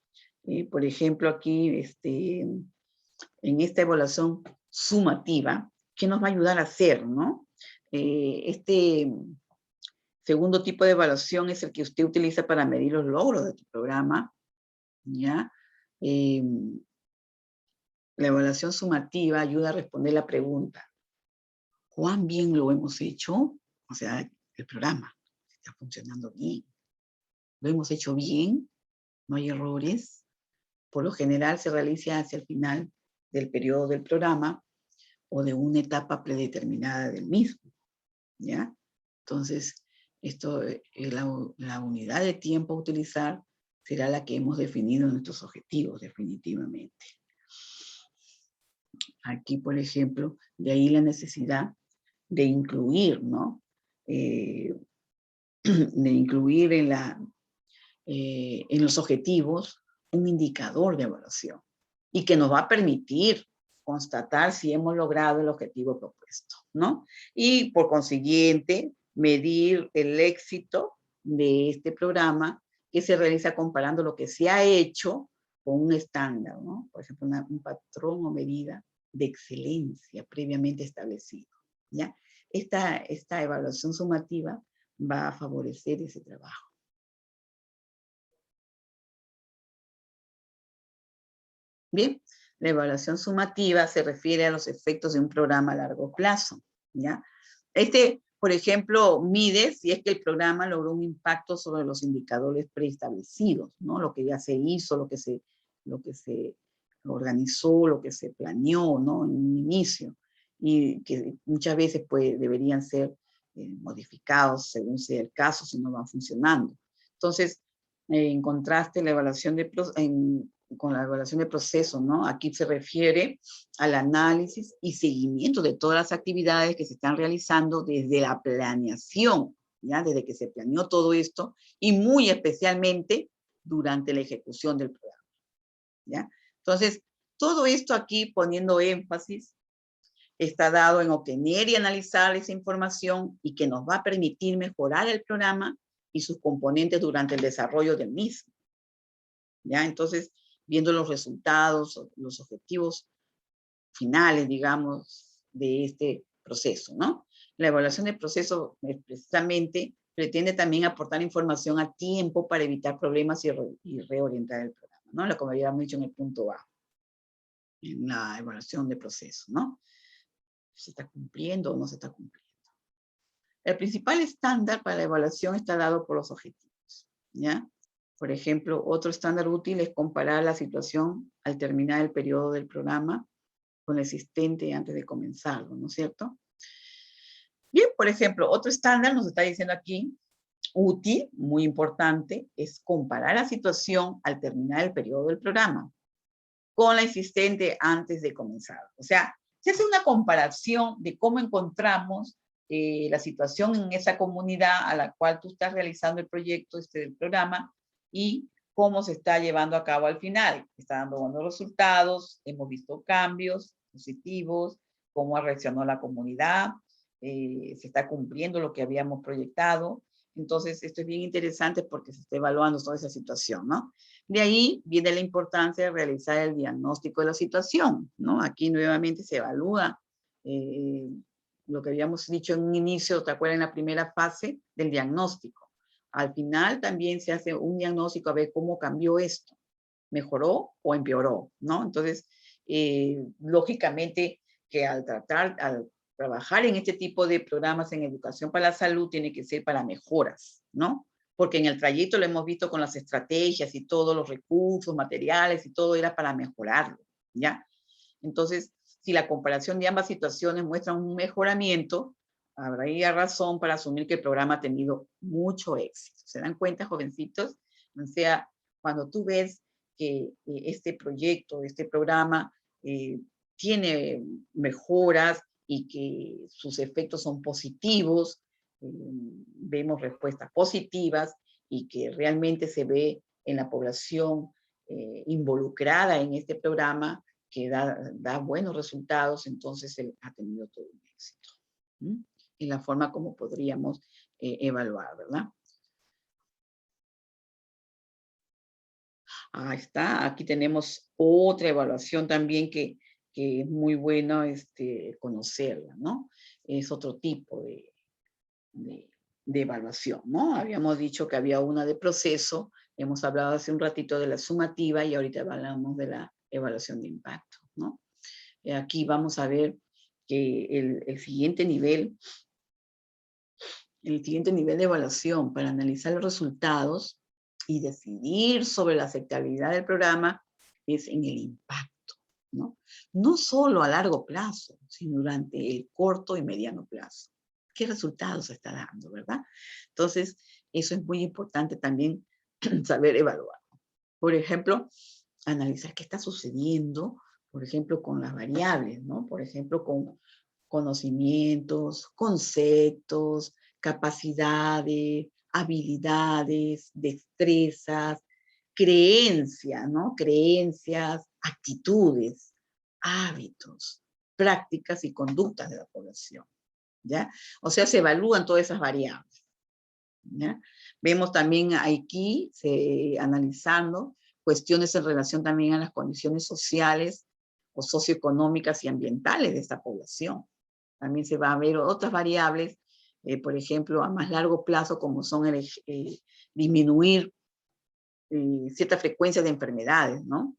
Por ejemplo, aquí, en esta evaluación sumativa, ¿qué nos va a ayudar a hacer, no? Este segundo tipo de evaluación es el que usted utiliza para medir los logros de tu programa, ¿ya? La evaluación sumativa ayuda a responder la pregunta, ¿cuán bien lo hemos hecho? O sea, el programa está funcionando bien. ¿Lo hemos hecho bien? ¿No hay errores? Por lo general se realiza hacia el final del periodo del programa o de una etapa predeterminada del mismo, ¿ya? Entonces, la unidad de tiempo a utilizar será la que hemos definido en nuestros objetivos, definitivamente. Aquí, por ejemplo, de ahí la necesidad de incluir, ¿no? De incluir en los objetivos un indicador de evaluación y que nos va a permitir constatar si hemos logrado el objetivo propuesto, ¿no? Y por consiguiente, medir el éxito de este programa que se realiza comparando lo que se ha hecho con un estándar, ¿no? Por ejemplo, un patrón o medida de excelencia previamente establecido, ¿ya? Esta evaluación sumativa va a favorecer ese trabajo. Bien, la evaluación sumativa se refiere a los efectos de un programa a largo plazo, ¿ya? Por ejemplo, mide si es que el programa logró un impacto sobre los indicadores preestablecidos, ¿no? Lo que ya se hizo, lo que se organizó, lo que se planeó, ¿no? En un inicio, y que muchas veces pues, deberían ser modificados según sea el caso, si no van funcionando. Entonces, en contraste, la evaluación con la evaluación de proceso, ¿no? Aquí se refiere al análisis y seguimiento de todas las actividades que se están realizando desde la planeación, ¿ya? Desde que se planeó todo esto y muy especialmente durante la ejecución del programa, ¿ya? Entonces, todo esto aquí poniendo énfasis está dado en obtener y analizar esa información y que nos va a permitir mejorar el programa y sus componentes durante el desarrollo del mismo, ¿ya? Entonces, viendo los resultados, los objetivos finales, digamos, de este proceso, ¿no? La evaluación del proceso precisamente pretende también aportar información a tiempo para evitar problemas y reorientar el programa, ¿no? Lo que habíamos dicho en el punto A, en la evaluación de proceso, ¿no? ¿Se está cumpliendo o no se está cumpliendo? El principal estándar para la evaluación está dado por los objetivos, ¿ya? Por ejemplo, otro estándar útil es comparar la situación al terminar el periodo del programa con el existente antes de comenzarlo, ¿no es cierto? Bien, por ejemplo, otro estándar nos está diciendo aquí, útil, muy importante, es comparar la situación al terminar el periodo del programa con la existente antes de comenzar. O sea, se hace una comparación de cómo encontramos la situación en esa comunidad a la cual tú estás realizando el proyecto del programa y cómo se está llevando a cabo al final. Está dando buenos resultados, hemos visto cambios positivos, cómo reaccionó la comunidad, se está cumpliendo lo que habíamos proyectado. Entonces, esto es bien interesante porque se está evaluando toda esa situación, ¿no? De ahí viene la importancia de realizar el diagnóstico de la situación, ¿no? Aquí nuevamente se evalúa lo que habíamos dicho en un inicio, ¿te acuerdas? En la primera fase del diagnóstico. Al final también se hace un diagnóstico a ver cómo cambió esto, mejoró o empeoró, ¿no? Entonces, lógicamente que al trabajar en este tipo de programas en educación para la salud tiene que ser para mejoras, ¿no? Porque en el trayecto lo hemos visto con las estrategias y todos los recursos, materiales y todo era para mejorarlo, ¿ya? Entonces, si la comparación de ambas situaciones muestra un mejoramiento, habría razón para asumir que el programa ha tenido mucho éxito. ¿Se dan cuenta, jovencitos? O sea, cuando tú ves que este proyecto, este programa tiene mejoras y que sus efectos son positivos, vemos respuestas positivas y que realmente se ve en la población involucrada en este programa que da buenos resultados, entonces él ha tenido todo un éxito. En la forma como podríamos evaluar, ¿verdad? Ahí está, aquí tenemos otra evaluación también que es muy bueno conocerla, ¿no? Es otro tipo de evaluación, ¿no? Habíamos dicho que había una de proceso, hemos hablado hace un ratito de la sumativa y ahorita hablamos de la evaluación de impacto, ¿no? Aquí vamos a ver que el siguiente nivel de evaluación para analizar los resultados y decidir sobre la aceptabilidad del programa es en el impacto, ¿no? No solo a largo plazo, sino durante el corto y mediano plazo. ¿Qué resultados se está dando, verdad? Entonces, eso es muy importante también saber evaluar. Por ejemplo, analizar qué está sucediendo, por ejemplo, con las variables, ¿no? Por ejemplo, con conocimientos, conceptos, capacidades, habilidades, destrezas, creencias, ¿no? Creencias, actitudes, hábitos, prácticas y conductas de la población, ¿ya? O sea, se evalúan todas esas variables, ¿ya? Vemos también aquí, analizando cuestiones en relación también a las condiciones sociales o socioeconómicas y ambientales de esta población. También se va a ver otras variables, por ejemplo, a más largo plazo, como son disminuir cierta frecuencia de enfermedades, ¿no?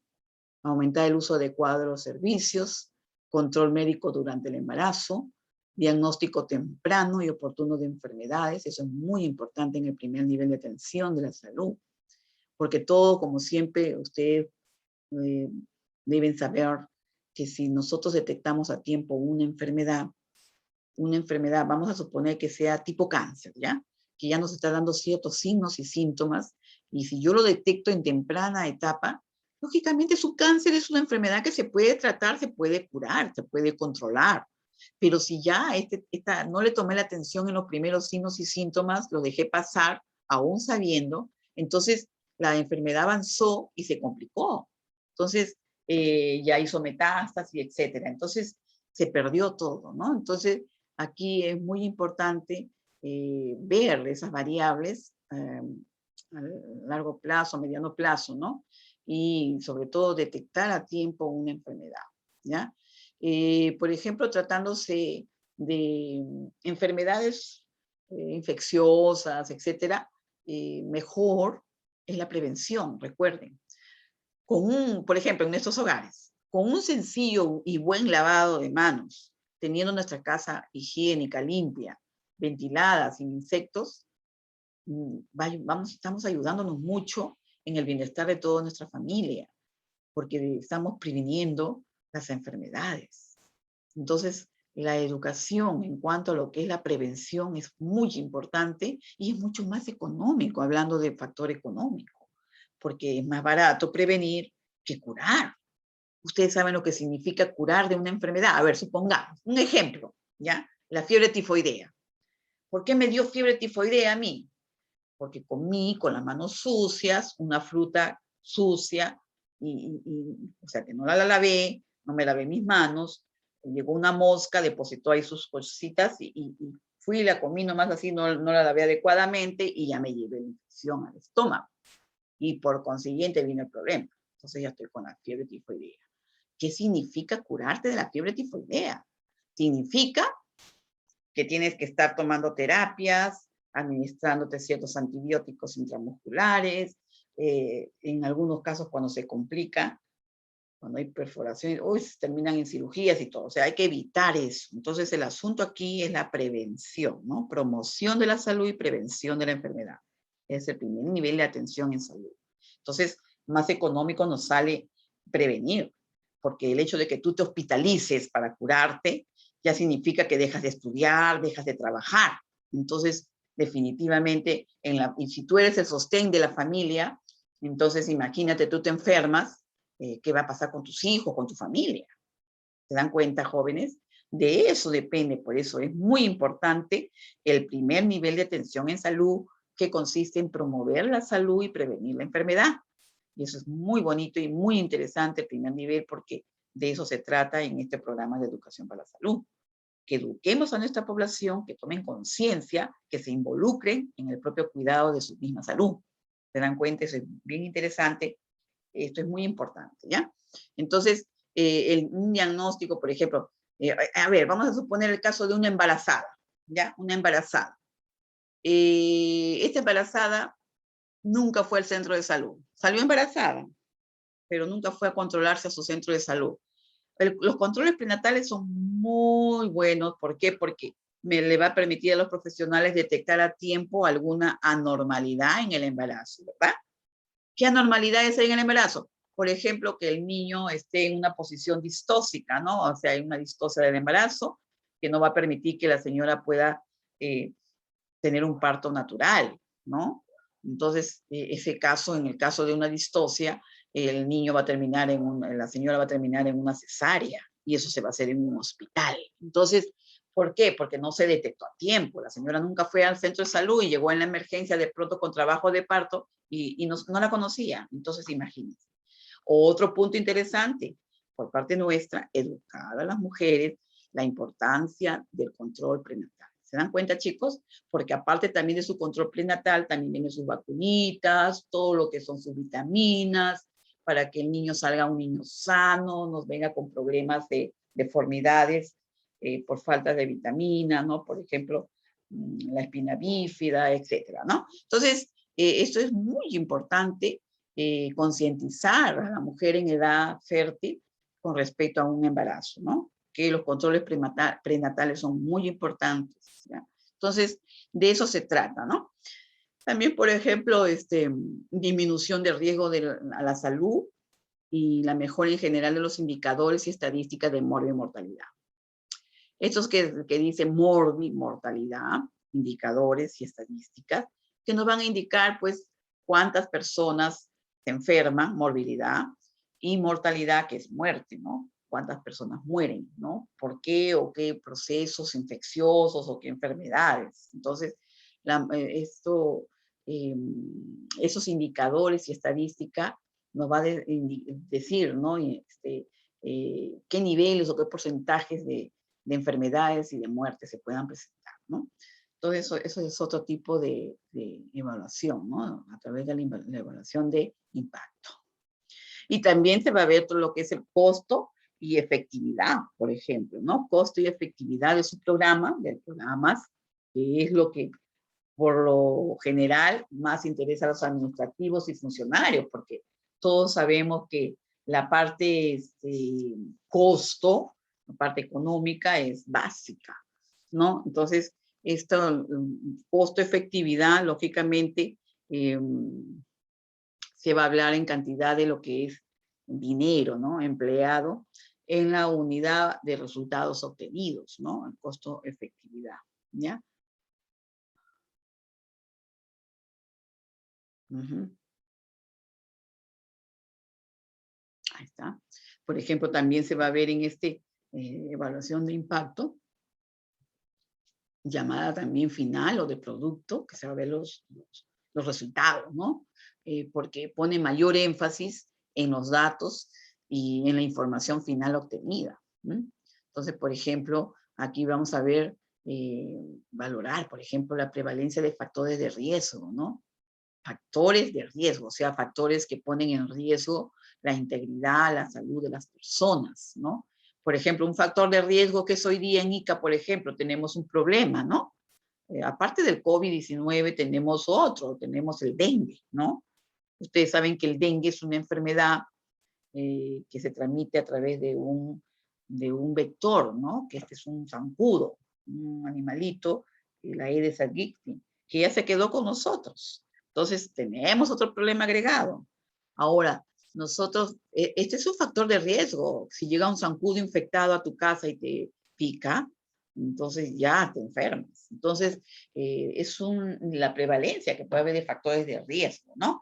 Aumentar el uso adecuado de los servicios, control médico durante el embarazo, diagnóstico temprano y oportuno de enfermedades. Eso es muy importante en el primer nivel de atención de la salud, porque todo, como siempre, ustedes deben saber que si nosotros detectamos a tiempo una enfermedad, vamos a suponer que sea tipo cáncer, ¿ya? Que ya nos está dando ciertos signos y síntomas, y si yo lo detecto en temprana etapa, lógicamente su cáncer es una enfermedad que se puede tratar, se puede curar, se puede controlar. Pero si ya no le tomé la atención en los primeros signos y síntomas, lo dejé pasar, aún sabiendo, entonces la enfermedad avanzó y se complicó. Entonces, ya hizo metástasis, etcétera. Entonces, se perdió todo, ¿no? Entonces, aquí es muy importante ver esas variables a largo plazo, a mediano plazo, ¿no? Y sobre todo detectar a tiempo una enfermedad, ¿ya? Por ejemplo, tratándose de enfermedades infecciosas, etcétera, mejor es la prevención, recuerden. Por ejemplo, en nuestros hogares, con un sencillo y buen lavado de manos, teniendo nuestra casa higiénica, limpia, ventilada, sin insectos, estamos ayudándonos mucho en el bienestar de toda nuestra familia, porque estamos previniendo las enfermedades. Entonces, la educación en cuanto a lo que es la prevención es muy importante y es mucho más económico, hablando de factor económico, porque es más barato prevenir que curar. Ustedes saben lo que significa curar de una enfermedad. A ver, supongamos, un ejemplo, ¿ya? La fiebre tifoidea. ¿Por qué me dio fiebre tifoidea a mí? Porque comí con las manos sucias, una fruta sucia, o sea, que no la lavé, no me lavé mis manos, llegó una mosca, depositó ahí sus cositas y fui y la comí nomás así, no la lavé adecuadamente y ya me llevé la infección al estómago. Y por consiguiente vino el problema. Entonces ya estoy con la fiebre tifoidea. ¿Qué significa curarte de la fiebre tifoidea? Significa que tienes que estar tomando terapias, administrándote ciertos antibióticos intramusculares, en algunos casos cuando se complica, cuando hay perforaciones, se terminan en cirugías y todo, o sea, hay que evitar eso. Entonces el asunto aquí es la prevención, ¿no? Promoción de la salud y prevención de la enfermedad. Es el primer nivel de atención en salud. Entonces, más económico nos sale prevenir, porque el hecho de que tú te hospitalices para curarte, ya significa que dejas de estudiar, dejas de trabajar. Entonces, definitivamente, y si tú eres el sostén de la familia, entonces imagínate, tú te enfermas, ¿qué va a pasar con tus hijos, con tu familia? ¿Se dan cuenta, jóvenes? De eso depende, por eso es muy importante el primer nivel de atención en salud, que consiste en promover la salud y prevenir la enfermedad. Y eso es muy bonito y muy interesante el primer nivel, porque de eso se trata en este programa de educación para la salud. Que eduquemos a nuestra población, que tomen conciencia, que se involucren en el propio cuidado de su misma salud. ¿Se dan cuenta? Eso es bien interesante. Esto es muy importante, ¿ya? Entonces, un diagnóstico, por ejemplo, a ver, vamos a suponer el caso de una embarazada, ¿ya? Una embarazada. Esta embarazada nunca fue al centro de salud. Salió embarazada, pero nunca fue a controlarse a su centro de salud. Los controles prenatales son muy buenos. ¿Por qué? Porque le va a permitir a los profesionales detectar a tiempo alguna anormalidad en el embarazo, ¿verdad? ¿Qué anormalidades hay en el embarazo? Por ejemplo, que el niño esté en una posición distóxica, ¿no? O sea, hay una distosia del embarazo que no va a permitir que la señora pueda tener un parto natural, ¿no? Entonces, ese caso, en el caso de una distocia, el niño va a terminar la señora va a terminar en una cesárea, y eso se va a hacer en un hospital. Entonces, ¿por qué? Porque no se detectó a tiempo. La señora nunca fue al centro de salud y llegó en la emergencia de pronto con trabajo de parto y no la conocía. Entonces, imagínense. Otro punto interesante, por parte nuestra, educar a las mujeres la importancia del control prenatal. ¿Se dan cuenta, chicos? Porque aparte también de su control prenatal, también vienen sus vacunitas, todo lo que son sus vitaminas, para que el niño salga un niño sano, nos venga con problemas de deformidades por falta de vitaminas, ¿no? Por ejemplo, la espina bífida, etcétera, ¿no? Entonces, esto es muy importante, concientizar a la mujer en edad fértil con respecto a un embarazo, ¿no? Que los controles prenatales son muy importantes, ¿ya? Entonces, de eso se trata, ¿no? También, por ejemplo, disminución de riesgo a la salud y la mejora en general de los indicadores y estadísticas de morbi y mortalidad. Estos que dicen morbi, mortalidad, indicadores y estadísticas, que nos van a indicar, pues, cuántas personas se enferman, morbilidad, y mortalidad, que es muerte, ¿no? Cuántas personas mueren, ¿no? ¿Por qué o qué procesos infecciosos o qué enfermedades? Entonces, esos indicadores y estadística nos va a decir, ¿no? Qué niveles o qué porcentajes de enfermedades y de muerte se puedan presentar, ¿no? Entonces, eso es otro tipo de evaluación, ¿no? A través de la evaluación de impacto. Y también se va a ver todo lo que es el costo y efectividad, por ejemplo, ¿no? Costo y efectividad de su programa, del programa, que es lo que por lo general más interesa a los administrativos y funcionarios, porque todos sabemos que la parte costo, la parte económica es básica, ¿no? Entonces, esto, costo-efectividad, lógicamente, se va a hablar en cantidad de lo que es dinero, ¿no? Empleado en la unidad de resultados obtenidos, ¿no? El costo-efectividad, ¿ya? Uh-huh. Ahí está. Por ejemplo, también se va a ver en evaluación de impacto, llamada también final o de producto, que se va a ver los resultados, ¿no? Porque pone mayor énfasis en los datos y en la información final obtenida. ¿Mm? Entonces, por ejemplo, aquí vamos a ver, valorar, por ejemplo, la prevalencia de factores de riesgo, ¿no? Factores de riesgo, o sea, factores que ponen en riesgo la integridad, la salud de las personas, ¿no? Por ejemplo, un factor de riesgo que es hoy día en ICA, por ejemplo, tenemos un problema, ¿no? Aparte del COVID-19 tenemos el dengue, ¿no? Ustedes saben que el dengue es una enfermedad que se transmite a través de un vector, ¿no? Que este es un zancudo, un animalito, la Aedes aegypti, que ya se quedó con nosotros. Entonces, tenemos otro problema agregado. Ahora, nosotros, este es un factor de riesgo. Si llega un zancudo infectado a tu casa y te pica, entonces ya te enfermas. Entonces, la prevalencia que puede haber de factores de riesgo, ¿no?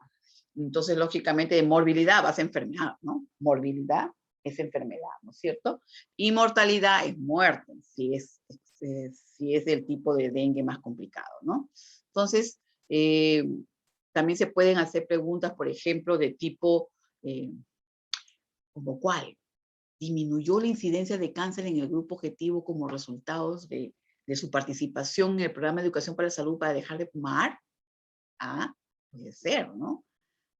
Entonces, lógicamente, de morbilidad vas a enfermar, ¿no? Morbilidad es enfermedad, ¿no es cierto? Y mortalidad es muerte, si es del tipo de dengue más complicado, ¿no? Entonces, también se pueden hacer preguntas, por ejemplo, de tipo, como cuál, ¿disminuyó la incidencia de cáncer en el grupo objetivo como resultados de su participación en el programa de educación para la salud para dejar de fumar? Ah, puede ser, ¿no?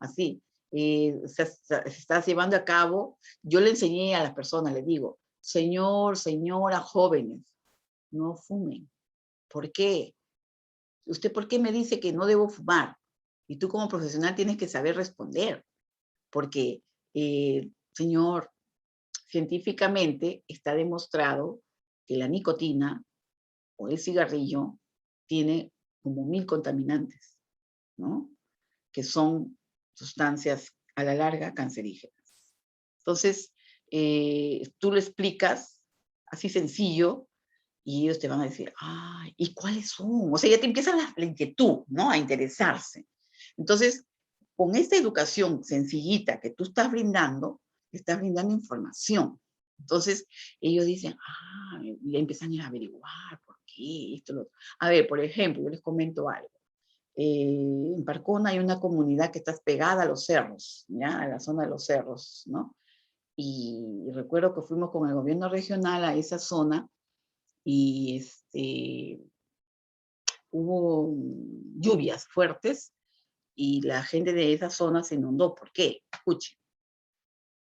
Así, se está llevando a cabo. Yo le enseñé a las personas, les digo, señor, señora, jóvenes, no fumen. ¿Por qué? ¿Usted por qué me dice que no debo fumar? Y tú como profesional tienes que saber responder, porque, señor, científicamente está demostrado que la nicotina o el cigarrillo tiene como 1000 contaminantes, ¿no? Que son sustancias a la larga cancerígenas. Entonces, tú lo explicas así sencillo y ellos te van a decir, ay, ¿y cuáles son? O sea, ya te empieza la inquietud, ¿no? A interesarse. Entonces, con esta educación sencillita que tú estás brindando información. Entonces, ellos dicen, y empiezan a averiguar por qué, esto, lo otro. A ver, por ejemplo, yo les comento algo. En Parcona hay una comunidad que está pegada a los cerros, ¿ya? A la zona de los cerros, ¿no? Y recuerdo que fuimos con el gobierno regional a esa zona y hubo lluvias fuertes y la gente de esa zona se inundó. ¿Por qué? Escuchen.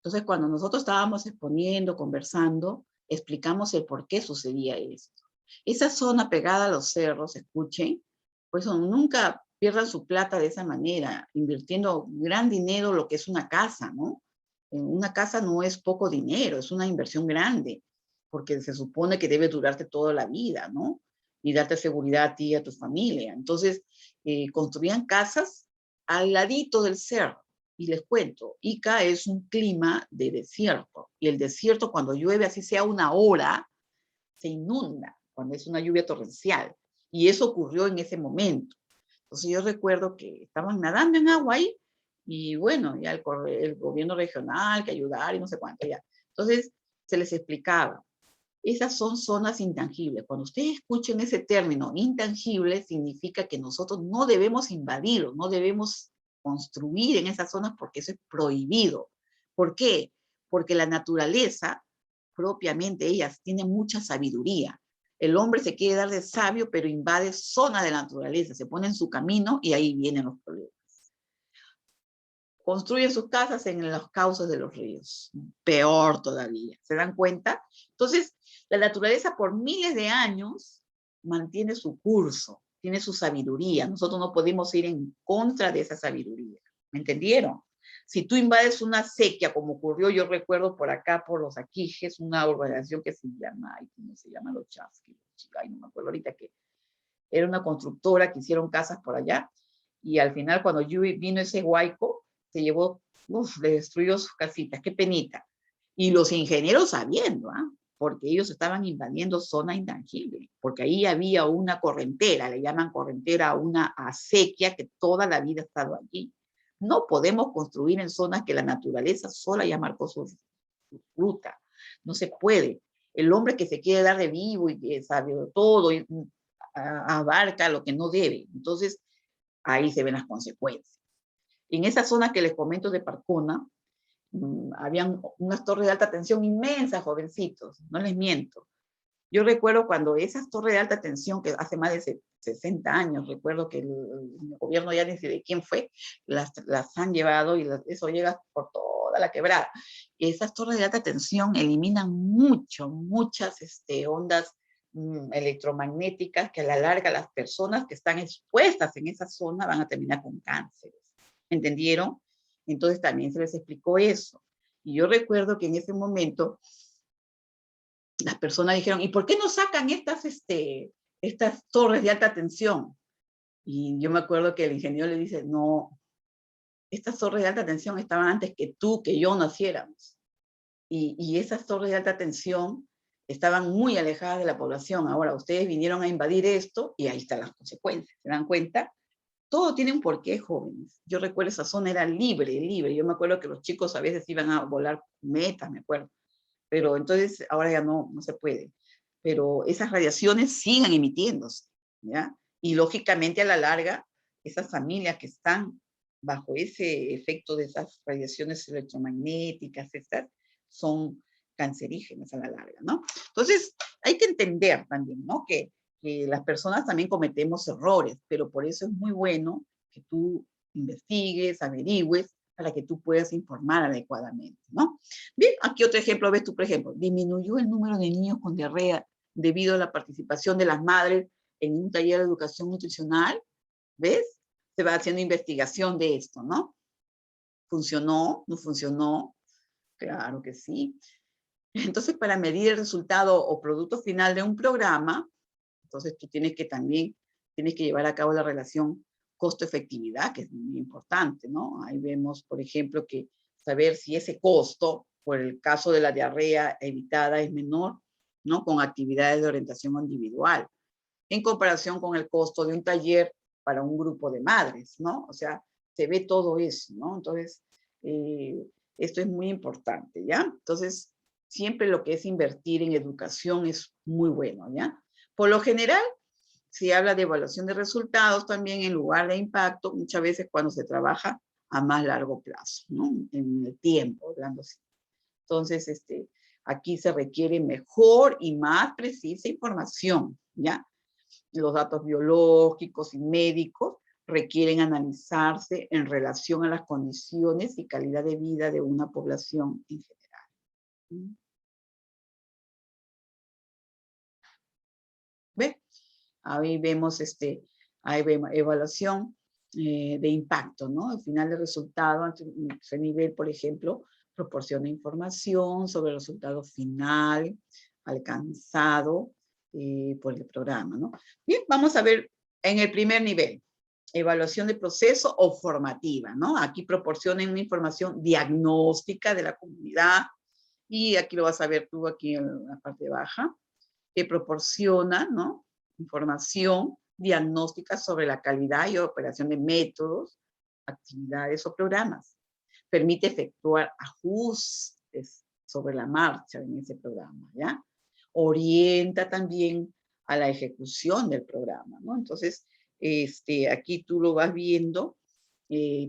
Entonces, cuando nosotros estábamos exponiendo, conversando, explicamos el por qué sucedía esto. Esa zona pegada a los cerros, escuchen, pues nunca pierdan su plata de esa manera, invirtiendo gran dinero lo que es una casa, ¿no? Una casa no es poco dinero, es una inversión grande, porque se supone que debe durarte toda la vida, ¿no? Y darte seguridad a ti y a tu familia. Entonces, construían casas al ladito del cerro. Y les cuento, Ica es un clima de desierto. Y el desierto, cuando llueve, así sea una hora, se inunda, cuando es una lluvia torrencial. Y eso ocurrió en ese momento. Entonces yo recuerdo que estaban nadando en agua ahí, y bueno, ya el gobierno regional que ayudar y no sé cuánto ya. Entonces se les explicaba, esas son zonas intangibles. Cuando ustedes escuchen ese término intangible, significa que nosotros no debemos invadirlo, no debemos construir en esas zonas porque eso es prohibido. ¿Por qué? Porque la naturaleza, propiamente ellas, tiene mucha sabiduría. El hombre se quiere dar de sabio, pero invade zona de la naturaleza, se pone en su camino y ahí vienen los problemas. Construyen sus casas en los cauces de los ríos. Peor todavía. ¿Se dan cuenta? Entonces, la naturaleza por miles de años mantiene su curso, tiene su sabiduría. Nosotros no podemos ir en contra de esa sabiduría. ¿Me entendieron? Si tú invades una sequía, como ocurrió, yo recuerdo por acá, por los Aquijes, una urbanización que se llama, ¿cómo se llama? Los Chasquis, no me acuerdo ahorita, que era una constructora que hicieron casas por allá, y al final cuando vino ese huaico, se llevó, le destruyó sus casitas, qué penita. Y los ingenieros sabiendo, porque ellos estaban invadiendo zona intangible, porque ahí había una correntera, le llaman correntera a una acequia que toda la vida ha estado allí. No podemos construir en zonas que la naturaleza sola ya marcó su ruta. No se puede. El hombre que se quiere dar de vivo y que sabe todo, abarca lo que no debe. Entonces, ahí se ven las consecuencias. En esa zona que les comento de Parcona, habían unas torres de alta tensión inmensas, jovencitos, no les miento. Yo recuerdo cuando esas torres de alta tensión, que hace más de 60 años, recuerdo que el gobierno ya ni sé de quién fue, las han llevado y eso llega por toda la quebrada. Esas torres de alta tensión eliminan muchas ondas electromagnéticas que a la larga las personas que están expuestas en esa zona van a terminar con cánceres. ¿Entendieron? Entonces también se les explicó eso. Y yo recuerdo que en ese momento las personas dijeron, ¿y por qué no sacan estas torres de alta tensión? Y yo me acuerdo que el ingeniero le dice, no, estas torres de alta tensión estaban antes que tú, que yo naciéramos. Y esas torres de alta tensión estaban muy alejadas de la población. Ahora, ustedes vinieron a invadir esto y ahí están las consecuencias. ¿Se dan cuenta? Todo tiene un porqué, jóvenes. Yo recuerdo esa zona era libre. Yo me acuerdo que los chicos a veces iban a volar metas, me acuerdo. Pero entonces ahora ya no se puede. Pero esas radiaciones siguen emitiéndose, ¿ya? Y lógicamente a la larga, esas familias que están bajo ese efecto de esas radiaciones electromagnéticas, estas son cancerígenas a la larga, ¿no? Entonces hay que entender también, ¿no? Que las personas también cometemos errores, pero por eso es muy bueno que tú investigues, averigües, para que tú puedas informar adecuadamente, ¿no? Bien, aquí otro ejemplo, ves tú, por ejemplo, disminuyó el número de niños con diarrea debido a la participación de las madres en un taller de educación nutricional, ¿ves? Se va haciendo investigación de esto, ¿no? ¿Funcionó? ¿No funcionó? Claro que sí. Entonces, para medir el resultado o producto final de un programa, entonces tú tienes que llevar a cabo la relación costo-efectividad, que es muy importante, ¿no? Ahí vemos, por ejemplo, que saber si ese costo, por el caso de la diarrea evitada, es menor, ¿no? Con actividades de orientación individual, en comparación con el costo de un taller para un grupo de madres, ¿no? O sea, se ve todo eso, ¿no? Entonces, esto es muy importante, ¿ya? Entonces, siempre lo que es invertir en educación es muy bueno, ¿ya? Por lo general, se habla de evaluación de resultados también en lugar de impacto, muchas veces cuando se trabaja a más largo plazo, ¿no? En el tiempo, hablando así. Entonces, aquí se requiere mejor y más precisa información, ¿ya? Los datos biológicos y médicos requieren analizarse en relación a las condiciones y calidad de vida de una población en general. ¿Ve? Ahí vemos, ahí vemos evaluación de impacto, ¿no? Al final del resultado, ese nivel, por ejemplo, proporciona información sobre el resultado final alcanzado por el programa, ¿no? Bien, vamos a ver en el primer nivel, evaluación de proceso o formativa, ¿no? Aquí proporcionan una información diagnóstica de la comunidad y aquí lo vas a ver tú aquí en la parte baja, que proporciona, ¿no? Información diagnóstica sobre la calidad y operación de métodos, actividades o programas. Permite efectuar ajustes sobre la marcha en ese programa, ¿ya? Orienta también a la ejecución del programa, ¿no? Entonces, aquí tú lo vas viendo,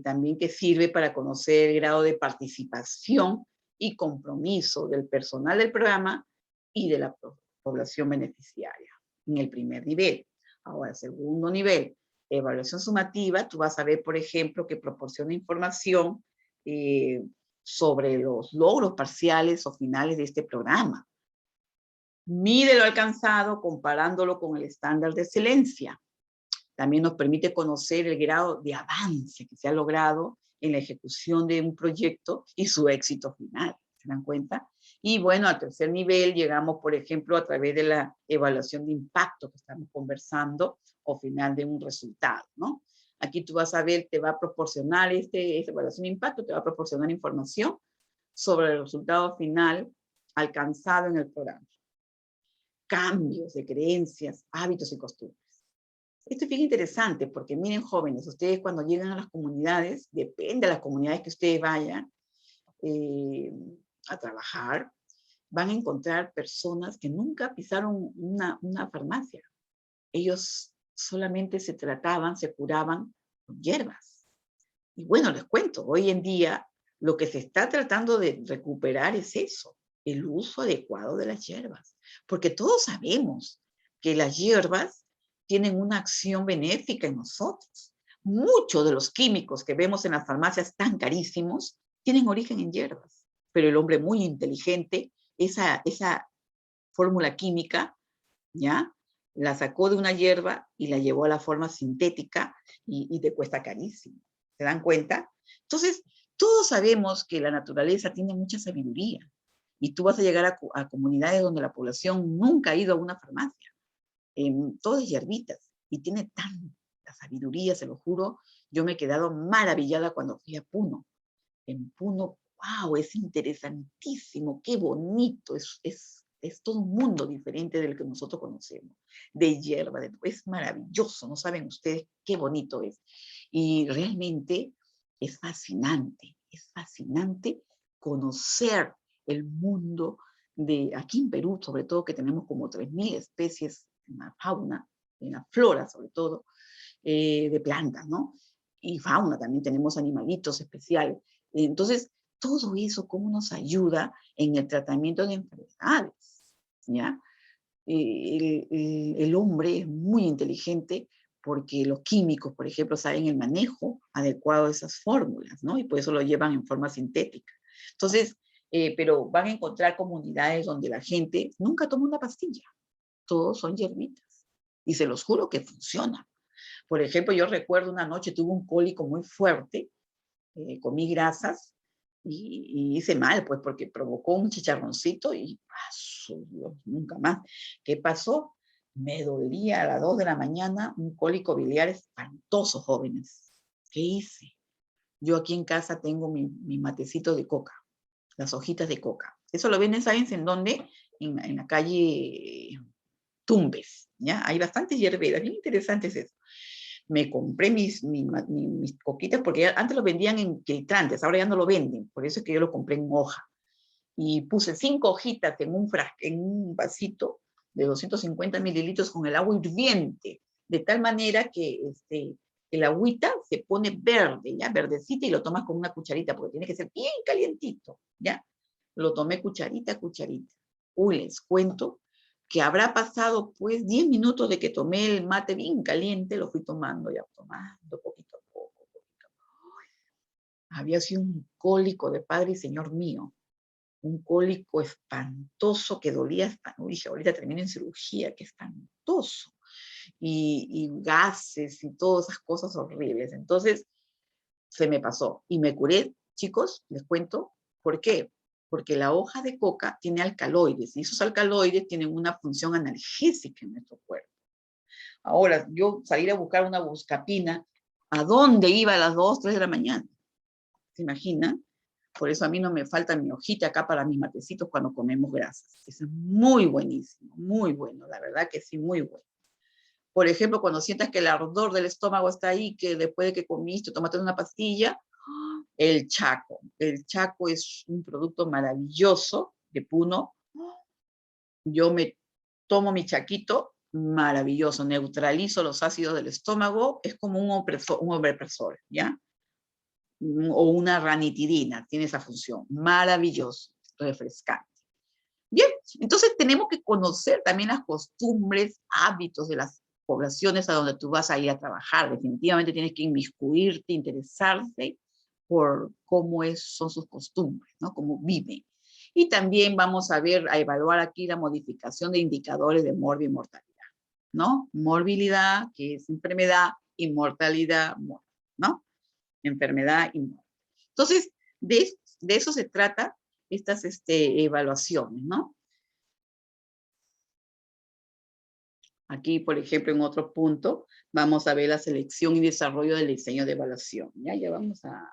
también que sirve para conocer el grado de participación y compromiso del personal del programa y de la población beneficiaria en el primer nivel. Ahora, segundo nivel, evaluación sumativa, tú vas a ver, por ejemplo, que proporciona información sobre los logros parciales o finales de este programa. Mide lo alcanzado comparándolo con el estándar de excelencia. También nos permite conocer el grado de avance que se ha logrado en la ejecución de un proyecto y su éxito final. ¿Se dan cuenta? Y bueno, al tercer nivel llegamos, por ejemplo, a través de la evaluación de impacto que estamos conversando o final de un resultado, ¿no? Aquí tú vas a ver, te va a proporcionar esta evaluación de impacto, te va a proporcionar información sobre el resultado final alcanzado en el programa. Cambios de creencias, hábitos y costumbres. Esto es bien interesante porque miren jóvenes, ustedes cuando llegan a las comunidades, depende de las comunidades que ustedes vayan a trabajar, van a encontrar personas que nunca pisaron una farmacia. Ellos solamente se trataban, se curaban con hierbas. Y bueno, les cuento, hoy en día lo que se está tratando de recuperar es eso, el uso adecuado de las hierbas. Porque todos sabemos que las hierbas tienen una acción benéfica en nosotros. Muchos de los químicos que vemos en las farmacias tan carísimos tienen origen en hierbas. Pero el hombre muy inteligente, esa fórmula química, ¿ya? La sacó de una hierba y la llevó a la forma sintética y te cuesta carísimo. ¿Se dan cuenta? Entonces, todos sabemos que la naturaleza tiene mucha sabiduría y tú vas a llegar a comunidades donde la población nunca ha ido a una farmacia. Todas hierbitas y tiene tanta sabiduría, se lo juro. Yo me he quedado maravillada cuando fui a Puno. En Puno, wow, es interesantísimo, qué bonito, es todo un mundo diferente del que nosotros conocemos, de hierba, es maravilloso, no saben ustedes qué bonito es. Y realmente es fascinante conocer el mundo de aquí en Perú, sobre todo que tenemos como 3000 especies en la fauna, en la flora sobre todo, de plantas, ¿no? Y fauna, también tenemos animalitos especiales. Entonces, todo eso, ¿cómo nos ayuda en el tratamiento de enfermedades? ¿Ya? El hombre es muy inteligente porque los químicos, por ejemplo, saben el manejo adecuado de esas fórmulas, ¿no? Y por eso lo llevan en forma sintética. Entonces, pero van a encontrar comunidades donde la gente nunca toma una pastilla. Todos son hierbitas. Y se los juro que funciona. Por ejemplo, yo recuerdo una noche tuve un cólico muy fuerte, comí grasas y hice mal, pues, porque provocó un chicharroncito y pasó, Dios, nunca más. ¿Qué pasó? Me dolía a las 2 de la mañana, un cólico biliar espantoso, jóvenes. ¿Qué hice? Yo aquí en casa tengo mi matecito de coca, las hojitas de coca. Eso lo venden, ¿saben en dónde? En la calle Tumbes, ¿ya? Hay bastantes hierberas, bien interesantes eso. Me compré mis coquitas, porque antes lo vendían en filtrantes, ahora ya no lo venden, por eso es que yo lo compré en hoja. Y puse 5 hojitas en un vasito de 250 mililitros con el agua hirviente, de tal manera que el agüita se pone verde, ya, verdecita, y lo tomas con una cucharita, porque tiene que ser bien calientito, ya. Lo tomé cucharita a cucharita. Uy, les cuento que habrá pasado pues 10 minutos de que tomé el mate bien caliente, lo fui tomando ya, tomando poquito a poco, poquito a poco. Había sido un cólico de padre y señor mío, un cólico espantoso que dolía, dije, ahorita termino en cirugía, qué espantoso, y gases y todas esas cosas horribles. Entonces, se me pasó y me curé, chicos, les cuento, ¿por qué? Porque la hoja de coca tiene alcaloides y esos alcaloides tienen una función analgésica en nuestro cuerpo. Ahora, yo salir a buscar una buscapina, ¿a dónde iba a las 2, 3 de la mañana? ¿Se imaginan? Por eso a mí no me falta mi hojita acá para mis matecitos cuando comemos grasas. Eso es muy buenísimo, muy bueno, la verdad que sí, muy bueno. Por ejemplo, cuando sientas que el ardor del estómago está ahí, que después de que comiste, tomaste una pastilla, el chaco. El chaco es un producto maravilloso de Puno. Yo me tomo mi chaquito, maravilloso, neutralizo los ácidos del estómago, es como un opresor, ¿ya? O una ranitidina, tiene esa función, maravilloso, refrescante. Bien, entonces tenemos que conocer también las costumbres, hábitos de las poblaciones a donde tú vas a ir a trabajar. Definitivamente tienes que inmiscuirte, interesarse por cómo son sus costumbres, ¿no? Cómo viven. Y también vamos a ver, a evaluar aquí la modificación de indicadores de morbi y mortalidad, ¿no? Morbilidad, que es enfermedad, y mortalidad, ¿no? Enfermedad y muerte. Entonces, de eso se trata estas evaluaciones, ¿no? Aquí, por ejemplo, en otro punto, vamos a ver la selección y desarrollo del diseño de evaluación. Ya vamos a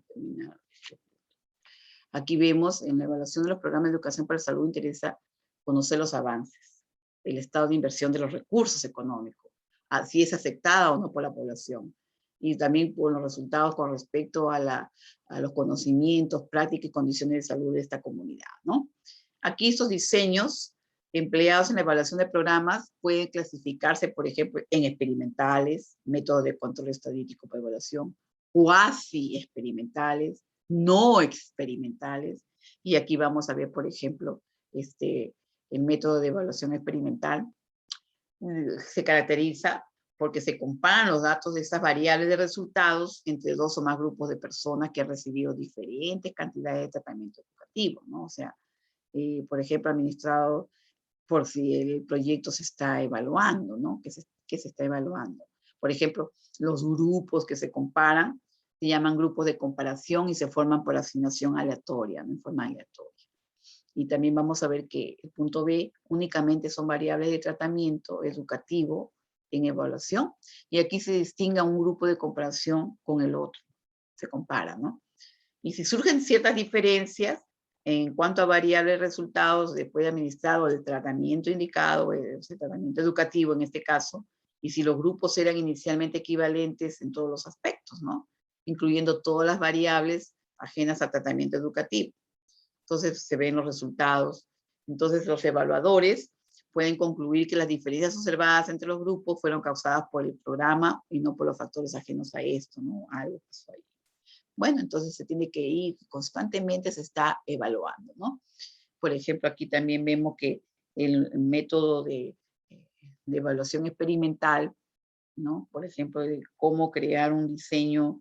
terminar. Aquí vemos en la evaluación de los programas de educación para la salud interesa conocer los avances, el estado de inversión de los recursos económicos, si es aceptada o no por la población, y también por los resultados con respecto a los conocimientos, prácticas y condiciones de salud de esta comunidad, ¿no? Aquí estos diseños empleados en la evaluación de programas pueden clasificarse, por ejemplo, en experimentales, métodos de control estadístico para evaluación, cuasi experimentales, no experimentales, y aquí vamos a ver, por ejemplo, el método de evaluación experimental se caracteriza porque se comparan los datos de esas variables de resultados entre 2 o más grupos de personas que han recibido diferentes cantidades de tratamiento educativo, ¿no? O sea, por ejemplo, administrado por si el proyecto se está evaluando, ¿no? Que se está evaluando. Por ejemplo, los grupos que se comparan se llaman grupos de comparación y se forman por asignación aleatoria, ¿no? En forma aleatoria. Y también vamos a ver que el punto B únicamente son variables de tratamiento educativo en evaluación, y aquí se distingue un grupo de comparación con el otro, se compara, ¿no? Y si surgen ciertas diferencias en cuanto a variables resultados después de administrado el tratamiento indicado, el tratamiento educativo en este caso, y si los grupos eran inicialmente equivalentes en todos los aspectos, ¿no? Incluyendo todas las variables ajenas al tratamiento educativo. Entonces se ven los resultados. Entonces los evaluadores pueden concluir que las diferencias observadas entre los grupos fueron causadas por el programa y no por los factores ajenos a esto, ¿no? Algo pasó ahí. Bueno, entonces se tiene que ir, constantemente se está evaluando, ¿no? Por ejemplo, aquí también vemos que el método de evaluación experimental, ¿no? Por ejemplo, de cómo crear un diseño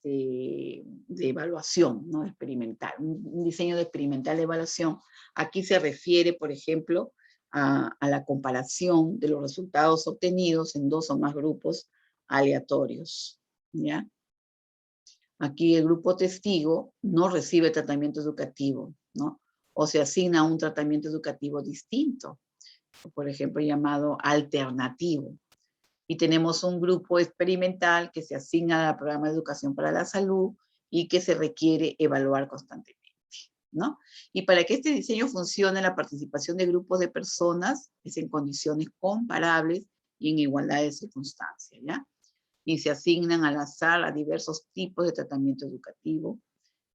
de evaluación, ¿no? Experimental, un diseño de experimental de evaluación. Aquí se refiere, por ejemplo, a la comparación de los resultados obtenidos en 2 o más grupos aleatorios, ¿ya? Aquí el grupo testigo no recibe tratamiento educativo, ¿no? O se asigna un tratamiento educativo distinto, por ejemplo, llamado alternativo. Y tenemos un grupo experimental que se asigna al programa de educación para la salud y que se requiere evaluar constantemente, ¿no? Y para que este diseño funcione, la participación de grupos de personas es en condiciones comparables y en igualdad de circunstancias, ¿ya? y se asignan al azar a diversos tipos de tratamiento educativo.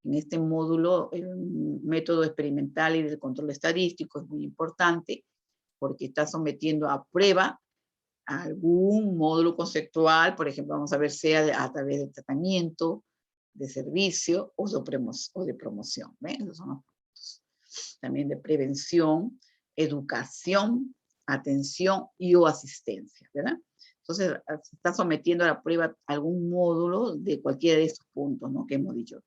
En este módulo, el método experimental y del control estadístico es muy importante porque está sometiendo a prueba algún módulo conceptual, por ejemplo, vamos a ver, sea a través de tratamiento, de servicio o de promoción. ¿Ven? Esos son los puntos. También de prevención, educación, atención y o asistencia, ¿verdad? Entonces, se está sometiendo a la prueba algún módulo de cualquiera de estos puntos, ¿no? Que hemos dicho.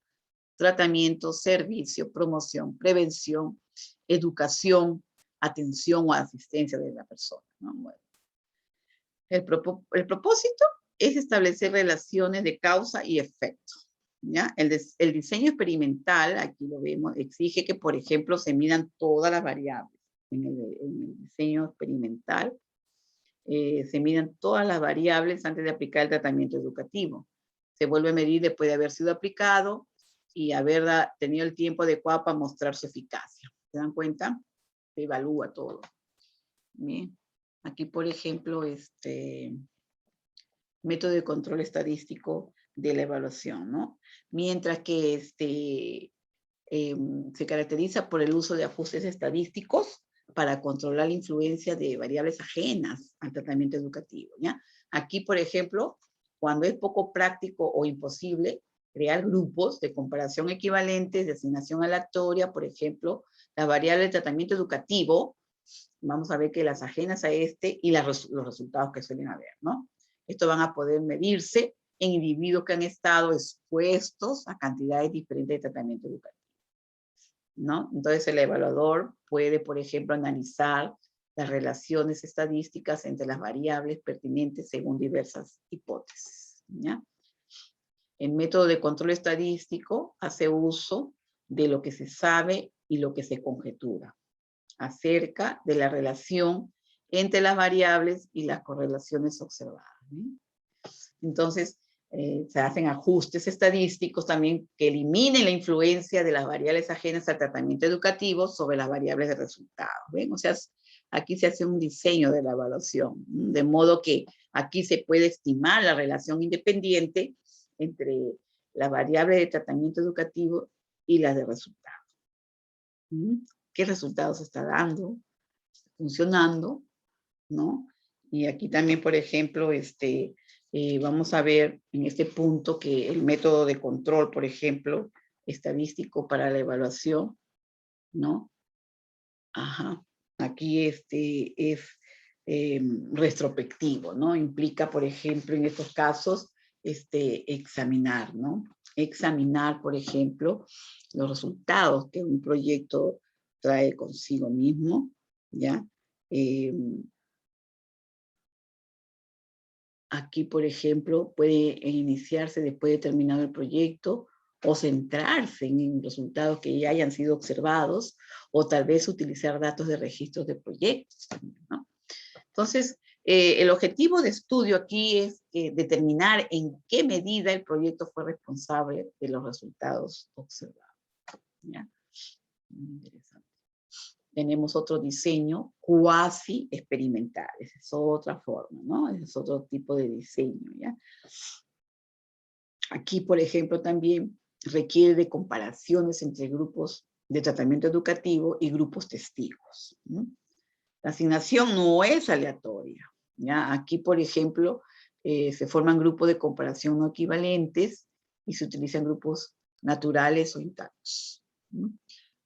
Tratamiento, servicio, promoción, prevención, educación, atención o asistencia de la persona, ¿no? Bueno. El propósito es establecer relaciones de causa y efecto, ¿ya? El diseño experimental, aquí lo vemos, exige que, por ejemplo, se midan todas las variables. En el diseño experimental se midan todas las variables antes de aplicar el tratamiento educativo. Se vuelve a medir después de haber sido aplicado y haber tenido el tiempo adecuado para mostrar su eficacia. ¿Se dan cuenta? Se evalúa todo. Bien. Aquí, por ejemplo, método de control estadístico de la evaluación, ¿no? Mientras que se caracteriza por el uso de ajustes estadísticos para controlar la influencia de variables ajenas al tratamiento educativo, ¿ya? Aquí, por ejemplo, cuando es poco práctico o imposible, crear grupos de comparación equivalentes de asignación aleatoria, por ejemplo, la variable de tratamiento educativo, vamos a ver que las ajenas a y los resultados que suelen haber, ¿no? Esto van a poder medirse en individuos que han estado expuestos a cantidades diferentes de tratamiento educativo, ¿no? Entonces el evaluador puede, por ejemplo, analizar las relaciones estadísticas entre las variables pertinentes según diversas hipótesis, ¿ya? El método de control estadístico hace uso de lo que se sabe y lo que se conjetura acerca de la relación entre las variables y las correlaciones observadas, ¿sí? Entonces, se hacen ajustes estadísticos también que eliminen la influencia de las variables ajenas al tratamiento educativo sobre las variables de resultados. ¿Ven? O sea, aquí se hace un diseño de la evaluación, de modo que aquí se puede estimar la relación independiente entre las variables de tratamiento educativo y las de resultados. ¿Qué resultados está dando? Funcionando, ¿no? Y aquí también, por ejemplo, vamos a ver en este punto que el método de control, por ejemplo, estadístico para la evaluación, ¿no? Ajá. Aquí es retrospectivo, ¿no? Implica, por ejemplo, en estos casos, examinar, ¿no? Examinar, por ejemplo, los resultados que un proyecto trae consigo mismo, ¿ya? Aquí, por ejemplo, puede iniciarse después de terminado el proyecto o centrarse en resultados que ya hayan sido observados o tal vez utilizar datos de registros de proyectos, ¿no? Entonces, el objetivo de estudio aquí es determinar en qué medida el proyecto fue responsable de los resultados observados, ¿ya? Muy interesante. Tenemos otro diseño cuasi experimental, esa es otra forma, ¿no? Ese es otro tipo de diseño, ¿ya? Aquí, por ejemplo, también requiere de comparaciones entre grupos de tratamiento educativo y grupos testigos, ¿no? La asignación no es aleatoria, ¿ya? Aquí, por ejemplo, se forman grupos de comparación no equivalentes y se utilizan grupos naturales o intactos, ¿no?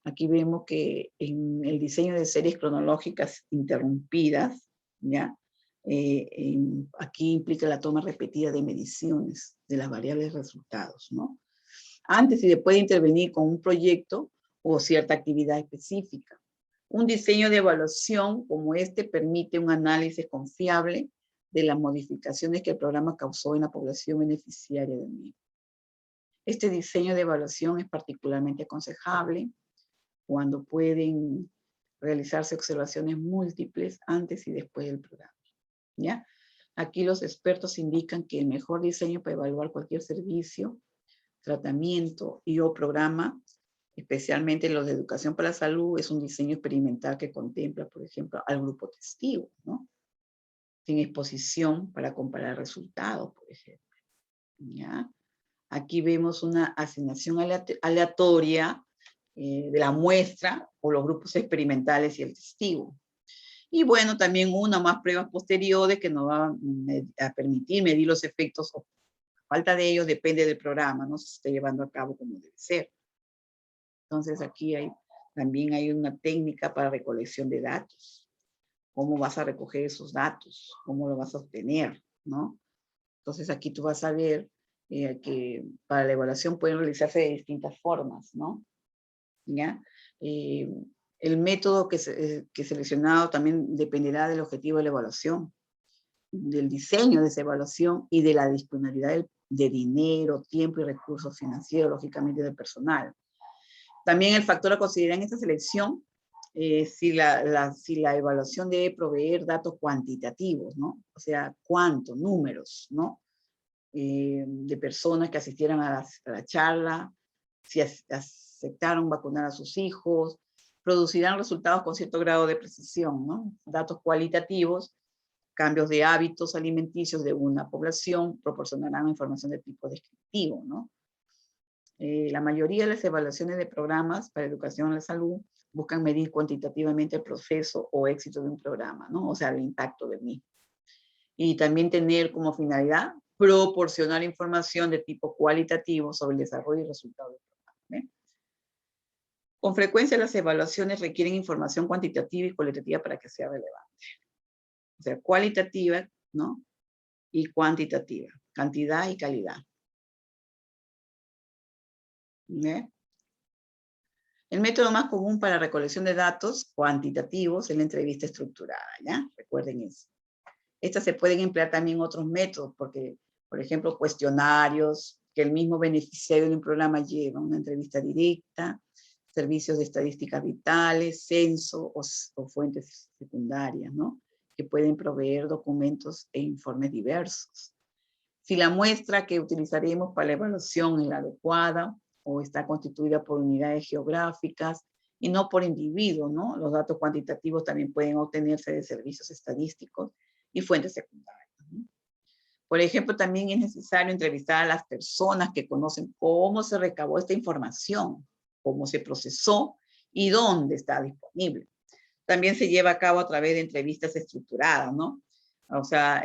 Aquí vemos que en el diseño de series cronológicas interrumpidas, ¿ya? Aquí implica la toma repetida de mediciones de las variables resultados, ¿no? Antes y después de intervenir con un proyecto o cierta actividad específica. Un diseño de evaluación como este permite un análisis confiable de las modificaciones que el programa causó en la población beneficiaria del mismo. Este diseño de evaluación es particularmente aconsejable cuando pueden realizarse observaciones múltiples antes y después del programa, ¿ya? Aquí los expertos indican que el mejor diseño para evaluar cualquier servicio, tratamiento y o programa, especialmente los de educación para la salud, es un diseño experimental que contempla, por ejemplo, al grupo testigo, ¿no? Sin exposición para comparar resultados, por ejemplo, ¿ya? Aquí vemos una asignación aleatoria de la muestra o los grupos experimentales y el testigo. Y bueno, también una o más pruebas posteriores que nos van a permitir medir los efectos o falta de ellos, depende del programa, ¿no? Se está llevando a cabo como debe ser. Entonces aquí también hay una técnica para recolección de datos. ¿Cómo vas a recoger esos datos? ¿Cómo lo vas a obtener? ¿No? Entonces aquí tú vas a ver que para la evaluación pueden realizarse de distintas formas, ¿no? ¿Ya? El método que he seleccionado también dependerá del objetivo de la evaluación, del diseño de esa evaluación y de la disponibilidad de dinero, tiempo y recursos financieros, lógicamente del personal. También el factor a considerar en esta selección, si la evaluación debe proveer datos cuantitativos, ¿no? O sea, cuánto, números, ¿no? De personas que asistieran a la charla, si aceptaron vacunar a sus hijos, producirán resultados con cierto grado de precisión, ¿no? Datos cualitativos, cambios de hábitos alimenticios de una población, proporcionarán información de tipo descriptivo, ¿no? La mayoría de las evaluaciones de programas para educación en la salud buscan medir cuantitativamente el proceso o éxito de un programa, ¿no? O sea, el impacto del mismo. Y también tener como finalidad proporcionar información de tipo cualitativo sobre el desarrollo y resultados del programa. Con frecuencia las evaluaciones requieren información cuantitativa y cualitativa para que sea relevante. O sea, cualitativa, ¿no? Y cuantitativa, cantidad y calidad. ¿Ve? El método más común para recolección de datos cuantitativos es la entrevista estructurada, ¿ya? Recuerden eso. Estas se pueden emplear también otros métodos, porque, por ejemplo, cuestionarios que el mismo beneficiario de un programa lleva, una entrevista directa, servicios de estadísticas vitales, censo o fuentes secundarias, ¿no? Que pueden proveer documentos e informes diversos. Si la muestra que utilizaremos para la evaluación es la adecuada o está constituida por unidades geográficas y no por individuos, ¿no? Los datos cuantitativos también pueden obtenerse de servicios estadísticos y fuentes secundarias, ¿no? Por ejemplo, también es necesario entrevistar a las personas que conocen cómo se recabó esta información, cómo se procesó y dónde está disponible. También se lleva a cabo a través de entrevistas estructuradas, ¿no? O sea,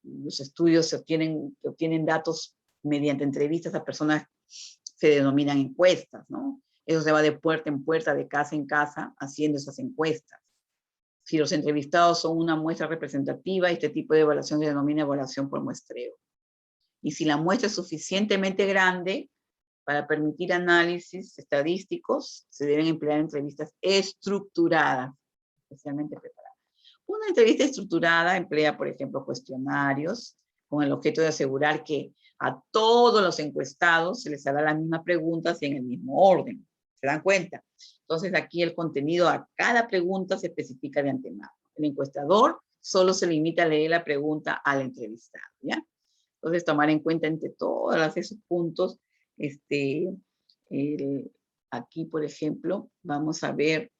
los estudios se obtienen datos mediante entrevistas a personas, se denominan encuestas, ¿no? Eso se va de puerta en puerta, de casa en casa, haciendo esas encuestas. Si los entrevistados son una muestra representativa, este tipo de evaluación se denomina evaluación por muestreo. Y si la muestra es suficientemente grande para permitir análisis estadísticos, se deben emplear entrevistas estructuradas, especialmente preparadas. Una entrevista estructurada emplea, por ejemplo, cuestionarios con el objeto de asegurar que a todos los encuestados se les hará las mismas preguntas y en el mismo orden. ¿Se dan cuenta? Entonces aquí el contenido a cada pregunta se especifica de antemano. El encuestador solo se limita a leer la pregunta al entrevistado, ¿ya? Entonces tomar en cuenta entre todos esos puntos, aquí por ejemplo, vamos a ver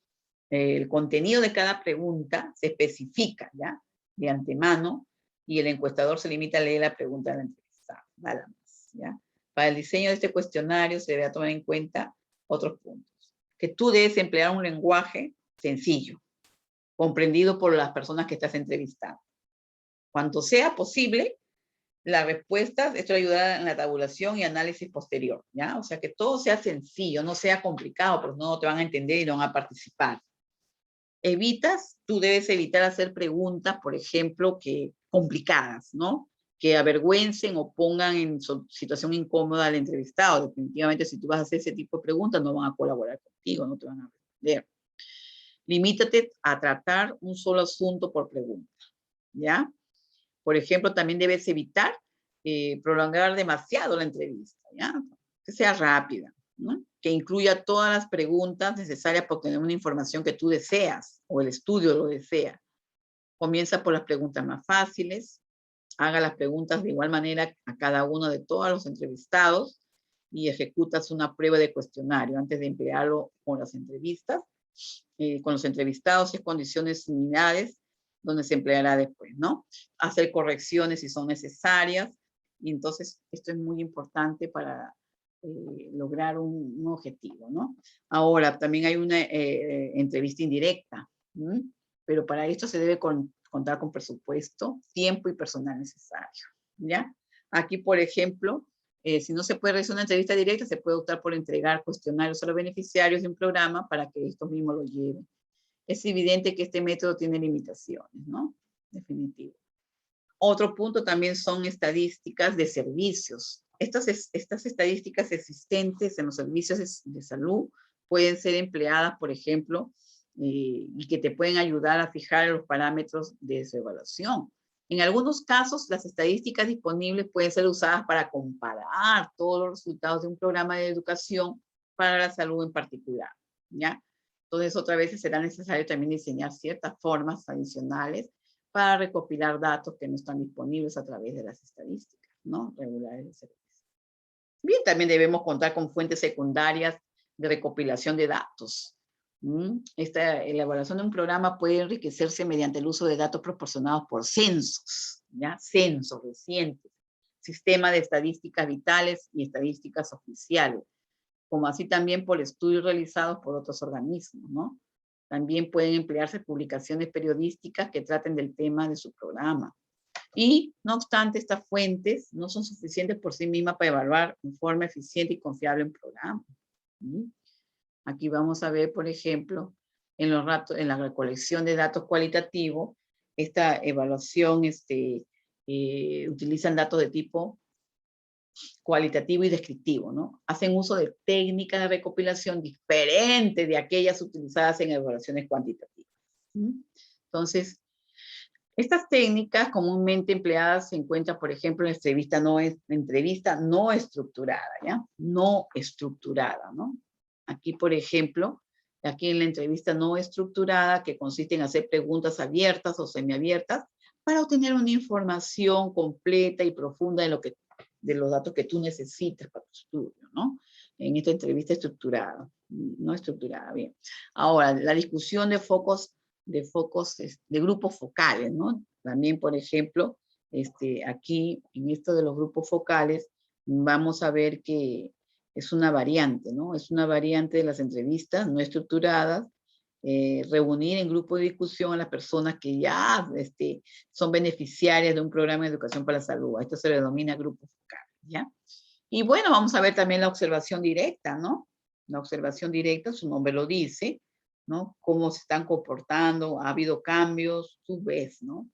el contenido de cada pregunta se especifica, ¿ya? De antemano, y el encuestador se limita a leer la pregunta de la entrevistada, nada más, ¿ya? Para el diseño de este cuestionario se debe tomar en cuenta otros puntos. Que tú debes emplear un lenguaje sencillo, comprendido por las personas que estás entrevistando. Cuanto sea posible, las respuestas, esto ayudará en la tabulación y análisis posterior, ¿ya? O sea, que todo sea sencillo, no sea complicado, porque no te van a entender y no van a participar. Tú debes evitar hacer preguntas, por ejemplo, complicadas, ¿no? Que avergüencen o pongan en situación incómoda al entrevistado. Definitivamente, si tú vas a hacer ese tipo de preguntas, no van a colaborar contigo, no te van a responder. Limítate a tratar un solo asunto por pregunta, ¿ya? Por ejemplo, también debes evitar prolongar demasiado la entrevista, ¿ya? Que sea rápida, ¿no? Que incluya todas las preguntas necesarias para obtener una información que tú deseas o el estudio lo desea. Comienza por las preguntas más fáciles, haga las preguntas de igual manera a cada uno de todos los entrevistados y ejecutas una prueba de cuestionario antes de emplearlo con las entrevistas, con los entrevistados en condiciones similares, donde se empleará después, ¿no? Hacer correcciones si son necesarias, Y entonces esto es muy importante para lograr un objetivo, ¿no? Ahora, también hay una entrevista indirecta, ¿m? Pero para esto se debe contar con presupuesto, tiempo y personal necesario, ¿ya? Aquí, por ejemplo, si no se puede realizar una entrevista directa, se puede optar por entregar cuestionarios a los beneficiarios de un programa para que estos mismos lo lleven. Es evidente que este método tiene limitaciones, ¿no? Definitivo. Otro punto también son estadísticas de servicios. Estas estadísticas existentes en los servicios de salud pueden ser empleadas, por ejemplo, y que te pueden ayudar a fijar los parámetros de su evaluación. En algunos casos, las estadísticas disponibles pueden ser usadas para comparar todos los resultados de un programa de educación para la salud en particular, ¿ya? Entonces, otra vez será necesario también diseñar ciertas formas adicionales para recopilar datos que no están disponibles a través de las estadísticas, ¿no? Regulares de servicio. Bien, también debemos contar con fuentes secundarias de recopilación de datos. Esta elaboración de un programa puede enriquecerse mediante el uso de datos proporcionados por censos, ¿ya? Censos recientes, sistema de estadísticas vitales y estadísticas oficiales, como así también por estudios realizados por otros organismos, ¿no? También pueden emplearse publicaciones periodísticas que traten del tema de su programa. Y, no obstante, estas fuentes no son suficientes por sí mismas para evaluar de forma eficiente y confiable un programa. Aquí vamos a ver, por ejemplo, en la recolección de datos cualitativos, esta evaluación utilizan datos de tipo cualitativo y descriptivo, ¿no? Hacen uso de técnicas de recopilación diferentes de aquellas utilizadas en evaluaciones cuantitativas. Entonces, estas técnicas comúnmente empleadas se encuentran, por ejemplo, en entrevista no estructurada, ¿ya? No estructurada, ¿no? Aquí, por ejemplo, aquí en la entrevista no estructurada, que consiste en hacer preguntas abiertas o semiabiertas para obtener una información completa y profunda de los datos que tú necesitas para tu estudio, ¿no? En esta entrevista estructurada, no estructurada, bien. Ahora, la discusión de grupos focales, ¿no? También, por ejemplo, aquí, en esto de los grupos focales, vamos a ver que es una variante, ¿no? Es una variante de las entrevistas no estructuradas, reunir en grupo de discusión a las personas que ya son beneficiarias de un programa de educación para la salud. A esto se le denomina grupo focal, ¿ya? Y bueno, vamos a ver también la observación directa, ¿no? La observación directa, su nombre lo dice, ¿no? Cómo se están comportando, ha habido cambios, tú ves, ¿no?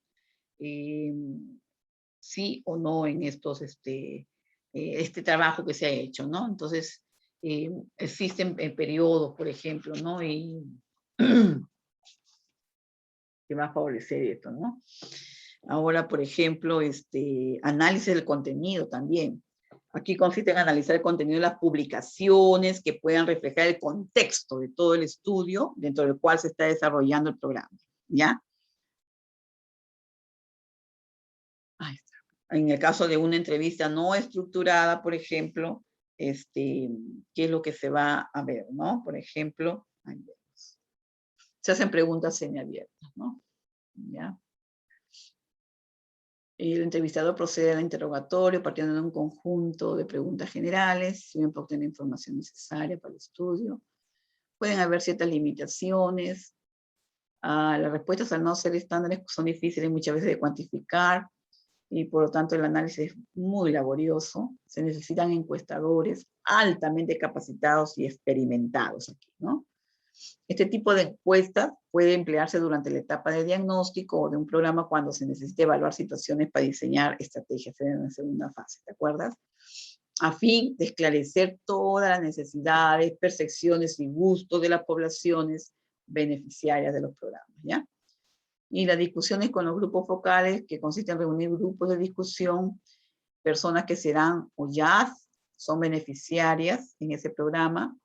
Sí o no en este trabajo que se ha hecho, ¿no? Entonces, existen periodos, por ejemplo, ¿no? Y que va a favorecer esto, ¿no? Ahora, por ejemplo, análisis del contenido también. Aquí consiste en analizar el contenido de las publicaciones que puedan reflejar el contexto de todo el estudio dentro del cual se está desarrollando el programa, ¿ya? Ahí está. En el caso de una entrevista no estructurada, por ejemplo, ¿qué es lo que se va a ver, no? Por ejemplo, ahí vemos. Se hacen preguntas semiabiertas, ¿no? ¿Ya? El entrevistador procede al interrogatorio partiendo de un conjunto de preguntas generales, sirven para obtener información necesaria para el estudio. Pueden haber ciertas limitaciones. Las respuestas al no ser estándares son difíciles muchas veces de cuantificar y por lo tanto el análisis es muy laborioso. Se necesitan encuestadores altamente capacitados y experimentados aquí, ¿no? Este tipo de encuestas puede emplearse durante la etapa de diagnóstico o de un programa cuando se necesite evaluar situaciones para diseñar estrategias en la segunda fase, ¿te acuerdas? A fin de esclarecer todas las necesidades, percepciones y gustos de las poblaciones beneficiarias de los programas, ¿ya? Y las discusiones con los grupos focales, que consisten en reunir grupos de discusión, personas que serán o ya son beneficiarias en ese programa,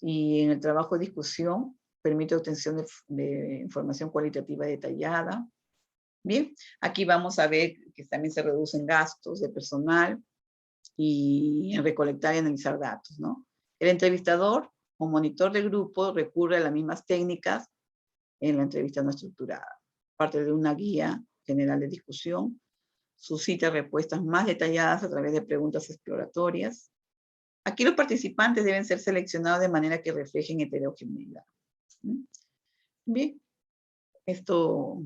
y en el trabajo de discusión permite obtención de información cualitativa detallada. Bien, aquí vamos a ver que también se reducen gastos de personal y en recolectar y analizar datos, ¿no? El entrevistador o monitor de grupo recurre a las mismas técnicas en la entrevista no estructurada, parte de una guía general de discusión, suscita respuestas más detalladas a través de preguntas exploratorias. Aquí los participantes deben ser seleccionados de manera que reflejen heterogeneidad. Bien, esto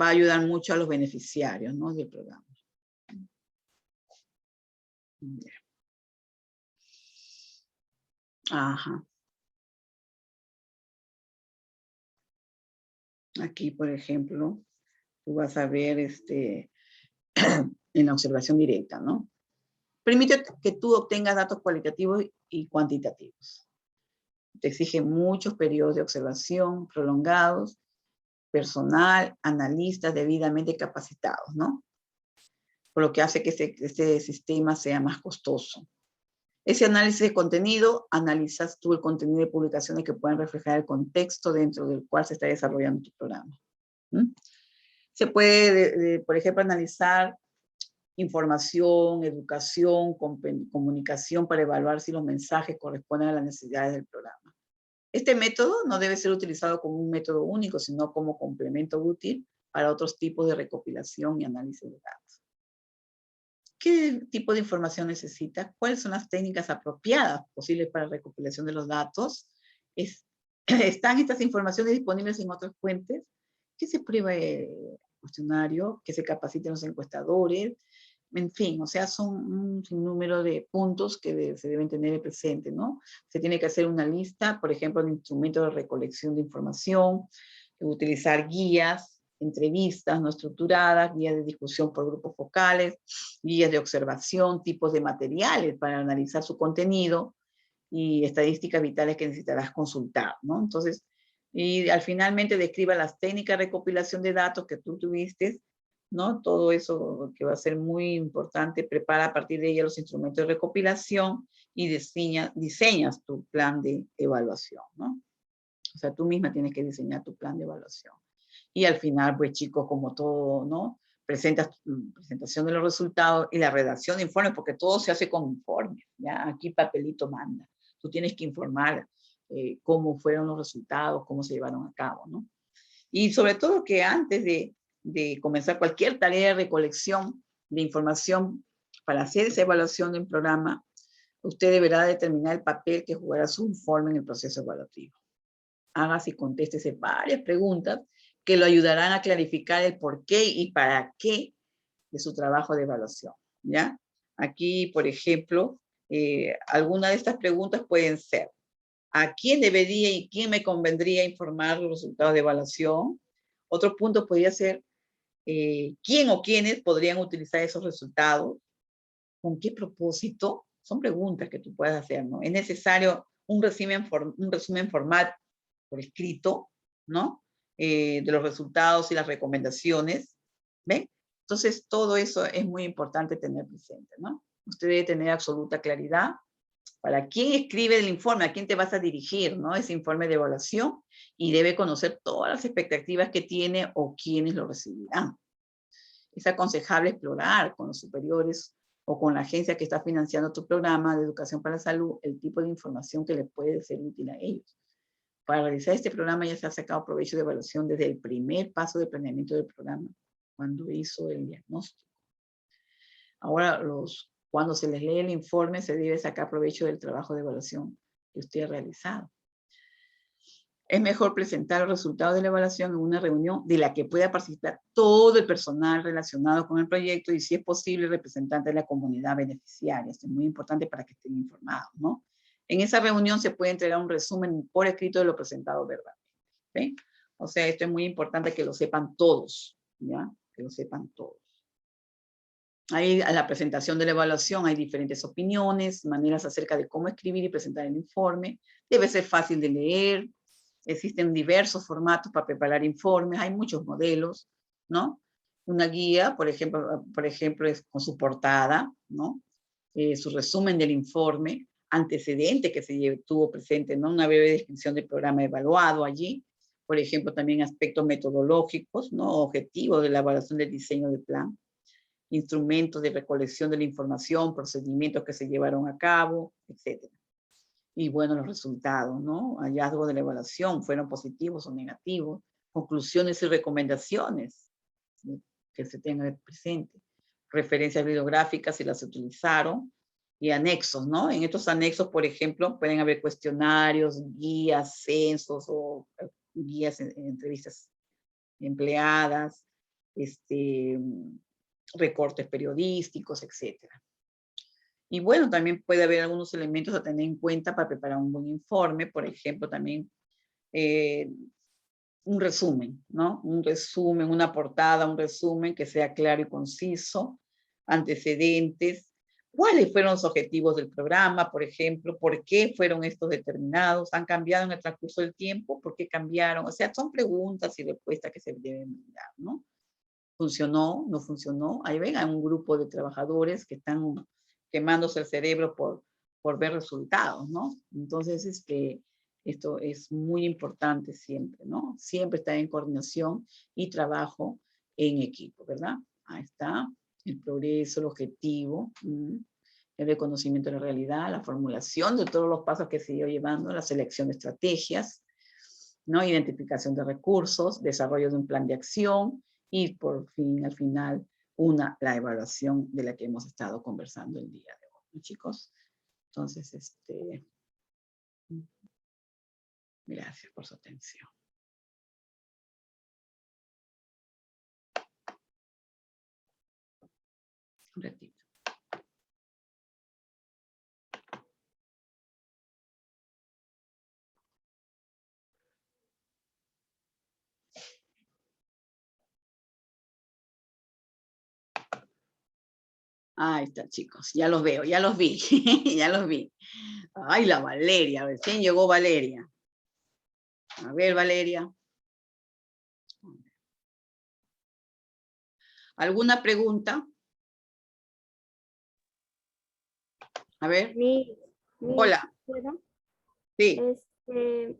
va a ayudar mucho a los beneficiarios, ¿no?, del programa. Ajá. Aquí, por ejemplo, tú vas a ver en la observación directa, ¿no? Permite que tú obtengas datos cualitativos y cuantitativos. Te exige muchos periodos de observación prolongados, personal, analistas debidamente capacitados, ¿no? Por lo que hace que este sistema sea más costoso. Ese análisis de contenido, analizas tú el contenido de publicaciones que puedan reflejar el contexto dentro del cual se está desarrollando tu programa. Se puede, por ejemplo, analizar información, educación, comunicación para evaluar si los mensajes corresponden a las necesidades del programa. Este método no debe ser utilizado como un método único, sino como complemento útil para otros tipos de recopilación y análisis de datos. ¿Qué tipo de información necesitas? ¿Cuáles son las técnicas apropiadas posibles para la recopilación de los datos? ¿Están estas informaciones disponibles en otras fuentes? ¿Qué se prueba el cuestionario? ¿Que se capaciten los encuestadores? En fin, o sea, son un sinnúmero de puntos que se deben tener presente, ¿no? Se tiene que hacer una lista, por ejemplo, de instrumentos de recolección de información, utilizar guías, entrevistas no estructuradas, guías de discusión por grupos focales, guías de observación, tipos de materiales para analizar su contenido y estadísticas vitales que necesitarás consultar, ¿no? Entonces, y al finalmente describa las técnicas de recopilación de datos que tú tuviste, ¿no? Todo eso que va a ser muy importante, prepara a partir de ella los instrumentos de recopilación y diseñas tu plan de evaluación, ¿no? O sea, tú misma tienes que diseñar tu plan de evaluación. Y al final, pues chicos, como todo, ¿no? Presentas presentación de los resultados y la redacción de informes, porque todo se hace con informes, ¿ya? Aquí papelito manda. Tú tienes que informar cómo fueron los resultados, cómo se llevaron a cabo, ¿no? Y sobre todo que antes de comenzar cualquier tarea de recolección de información para hacer esa evaluación de un programa, usted deberá determinar el papel que jugará su informe en el proceso evaluativo. Hágase y contéstese varias preguntas que lo ayudarán a clarificar el por qué y para qué de su trabajo de evaluación, ¿ya? Aquí, por ejemplo, algunas de estas preguntas pueden ser: ¿a quién debería y quién me convendría informar los resultados de evaluación? Otro punto podría ser, ¿quién o quiénes podrían utilizar esos resultados? ¿Con qué propósito? Son preguntas que tú puedes hacer, ¿no? ¿Es necesario un resumen formal por escrito, ¿no? De los resultados y las recomendaciones, ¿ven? Entonces, todo eso es muy importante tener presente, ¿no? Usted debe tener absoluta claridad para quién escribe el informe, a quién te vas a dirigir, ¿no? Ese informe de evaluación, y debe conocer todas las expectativas que tiene o quiénes lo recibirán. Es aconsejable explorar con los superiores o con la agencia que está financiando tu programa de educación para la salud el tipo de información que les puede ser útil a ellos. Para realizar este programa ya se ha sacado provecho de evaluación desde el primer paso de planeamiento del programa, cuando hizo el diagnóstico. Ahora, cuando se les lee el informe, se debe sacar provecho del trabajo de evaluación que usted ha realizado. Es mejor presentar los resultados de la evaluación en una reunión de la que pueda participar todo el personal relacionado con el proyecto y, si es posible, representantes de la comunidad beneficiaria. Esto es muy importante para que estén informados, ¿no? En esa reunión se puede entregar un resumen por escrito de lo presentado verbalmente, ¿sí? O sea, esto es muy importante que lo sepan todos, ¿ya? Que lo sepan todos. Ahí, a la presentación de la evaluación, hay diferentes opiniones, maneras acerca de cómo escribir y presentar el informe. Debe ser fácil de leer. Existen diversos formatos para preparar informes, hay muchos modelos, ¿no? Una guía, por ejemplo, es con su portada, ¿no? Su resumen del informe, antecedente que se tuvo presente, ¿no? Una breve descripción del programa evaluado allí. Por ejemplo, también aspectos metodológicos, ¿no? Objetivos de la evaluación del diseño del plan. Instrumentos de recolección de la información, procedimientos que se llevaron a cabo, etc. Y bueno, los resultados, ¿no? Hallazgos de la evaluación, ¿fueron positivos o negativos? Conclusiones y recomendaciones. que se tenga presente. Referencias bibliográficas si las utilizaron y anexos, ¿no? En estos anexos, por ejemplo, pueden haber cuestionarios, guías, censos o guías en entrevistas empleadas, recortes periodísticos, etcétera. Y bueno, también puede haber algunos elementos a tener en cuenta para preparar un buen informe, por ejemplo, también un resumen, ¿no? Un resumen, una portada, un resumen que sea claro y conciso, antecedentes, cuáles fueron los objetivos del programa, por ejemplo, por qué fueron estos determinados, han cambiado en el transcurso del tiempo, por qué cambiaron, o sea, son preguntas y respuestas que se deben dar, ¿no? ¿Funcionó? ¿No funcionó? Ahí ven, hay un grupo de trabajadores que están quemándose el cerebro por ver resultados, ¿no? Entonces, esto es muy importante siempre, ¿no? Siempre estar en coordinación y trabajo en equipo, ¿verdad? Ahí está, el progreso, el objetivo, el reconocimiento de la realidad, la formulación de todos los pasos que se iba llevando, la selección de estrategias, ¿no? Identificación de recursos, desarrollo de un plan de acción y por fin, al final, la evaluación de la que hemos estado conversando el día de hoy, ¿no, chicos? Entonces, gracias por su atención. Un ratito. Ahí está, chicos. Ya los veo, ya los vi. Ya los vi. Ay, la Valeria. Recién llegó Valeria. A ver, Valeria. ¿Alguna pregunta? A ver. Hola. ¿Puedo? Sí.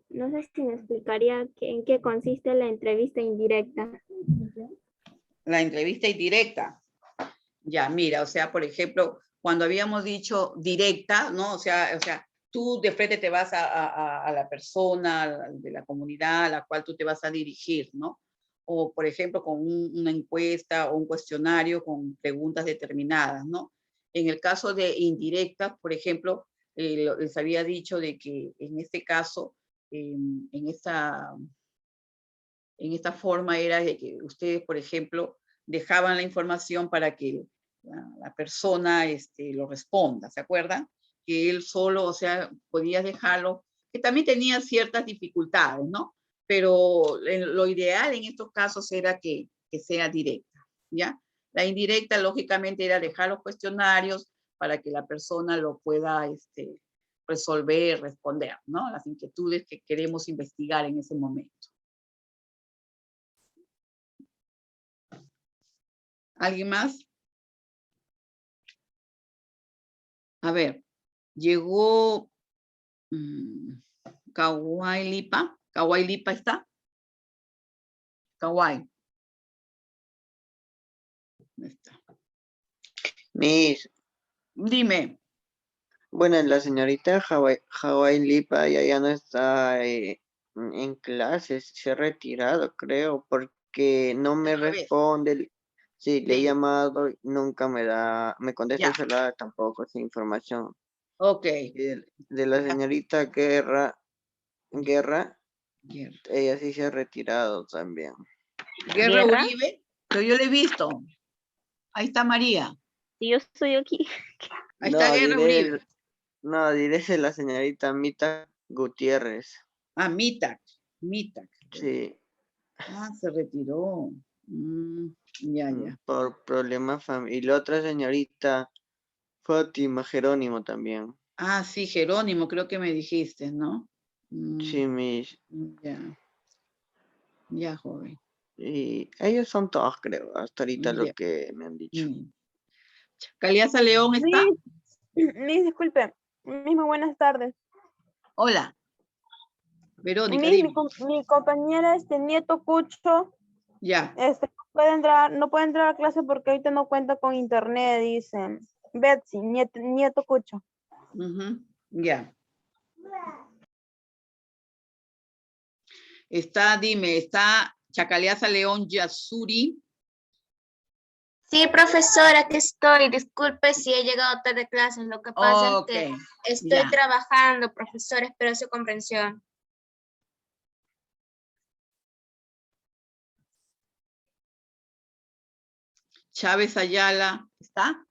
No sé si me explicaría en qué consiste la entrevista indirecta. La entrevista indirecta. Ya, mira, o sea, por ejemplo, cuando habíamos dicho directa, ¿no? O sea, tú de frente te vas a la persona de la comunidad a la cual tú te vas a dirigir, ¿no? O, por ejemplo, con una encuesta o un cuestionario con preguntas determinadas, ¿no? En el caso de indirectas, por ejemplo, les había dicho de que en este caso, en esta forma era de que ustedes, por ejemplo, dejaban la información para que la persona lo responda, ¿se acuerdan? Que él solo, o sea, podías dejarlo, que también tenía ciertas dificultades, ¿no? Pero lo ideal en estos casos era que sea directa, ¿ya? La indirecta, lógicamente, era dejar los cuestionarios para que la persona lo pueda resolver, responder, ¿no? Las inquietudes que queremos investigar en ese momento. ¿Alguien más? A ver, llegó Kawai Lipa. ¿Kawai Lipa está? Kawai. Está. Miss, Dime. bueno, la señorita Hawaii Lipa ya no está en clases, se ha retirado, creo, porque no me Otra vez. responde. Sí, le he Sí. llamado, nunca me contesta Ya. el celular tampoco, sin información. Ok. De la señorita Guerra, Guerra ella sí se ha retirado también. Uribe, pero yo le he visto. Ahí está María. Y yo estoy aquí. Ahí está Guerra Uribe. Diré de la señorita Mita Gutiérrez. Ah, Mitak. Sí. Ah, se retiró. Ya. Por problemas familiares. Y la otra señorita, Fátima Jerónimo también. Ah, sí, Jerónimo, creo que me dijiste, ¿no? Sí, Ya, joven. y ellos son todos, creo, hasta ahorita lo Ya. que me han dicho. Caliasa León está. Miss, disculpe. Miss, muy buenas tardes. Hola. Verónica, Miss, dime. mi compañera, Nieto Cucho, Ya. no puede entrar a clase porque ahorita no cuenta con internet, dicen. Betsy, Nieto Cucho. Ya. Está Chacaleaza León Yasuri. Sí, profesora, aquí estoy. Disculpe si he llegado tarde a clases. Lo que pasa es que estoy ya. trabajando, profesora. Espero su comprensión. Chávez Ayala, ¿está?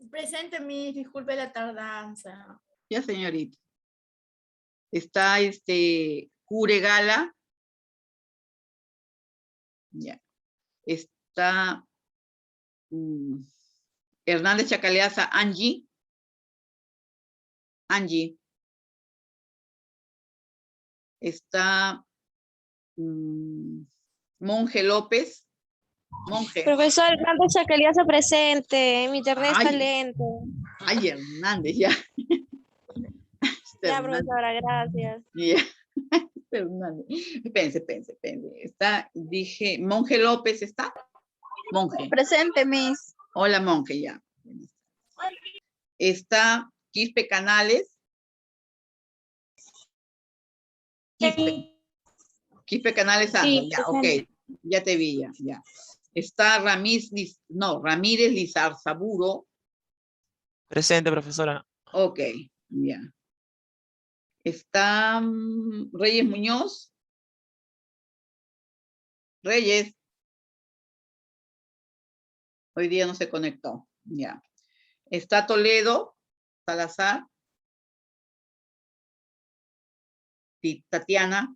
Presente, Miss, disculpe la tardanza. Ya, señorita. Está Cure Gala. Ya. Está Hernández Chacaleaza, Angie. Angie. Está Monje López. Monje. Profesor Hernández Chacaliaza presente. Mi internet está Ay. lento. Ay, Hernández, ya. Ya, Hernández. profesora, gracias. Ya. Hernández. Pense. Está, dije, Monje López, ¿está? Monje. Presente, Miss. Hola, Monje, ya. Está Quispe Canales. Quispe Canales, Sí, ya, presente. ok. Ya te vi, ya. Está Ramírez Lizarzaburo. Presente, profesora. Ok, ya. Está Reyes Muñoz. Reyes. Hoy día no se conectó, ya. Está Toledo Salazar. Tatiana.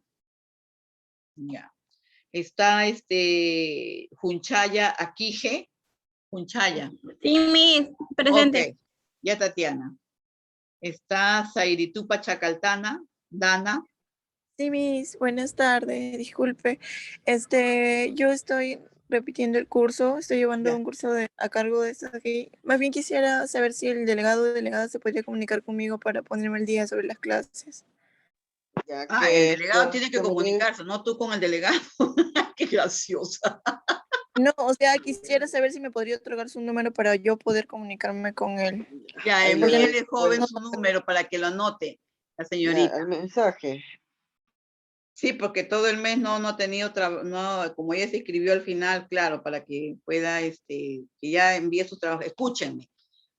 Ya. Está Junchaya Aquije. Junchaya. Sí, Miss. Presente. Ok, ya Tatiana. Está Zairitupa Chacaltana, Dana. Sí, Miss, buenas tardes, disculpe. Yo estoy repitiendo el curso, estoy llevando Ya. un curso a cargo de esta aquí. Más bien quisiera saber si el delegado o delegada se podría comunicar conmigo para ponerme al día sobre las clases. Ya Ah, que el delegado esto tiene que también- comunicarse, no tú con el delegado. Qué graciosa. No, o sea, quisiera saber si me podría otorgar su número para yo poder comunicarme con él. Ya, Ahí lo envíele ves, joven pues. su número para que lo anote la Ya, señorita. el mensaje. Sí, porque todo el mes no ha tenido no, como ella se escribió al final, claro, para que pueda, que ya envíe sus trabajos. Escúchenme,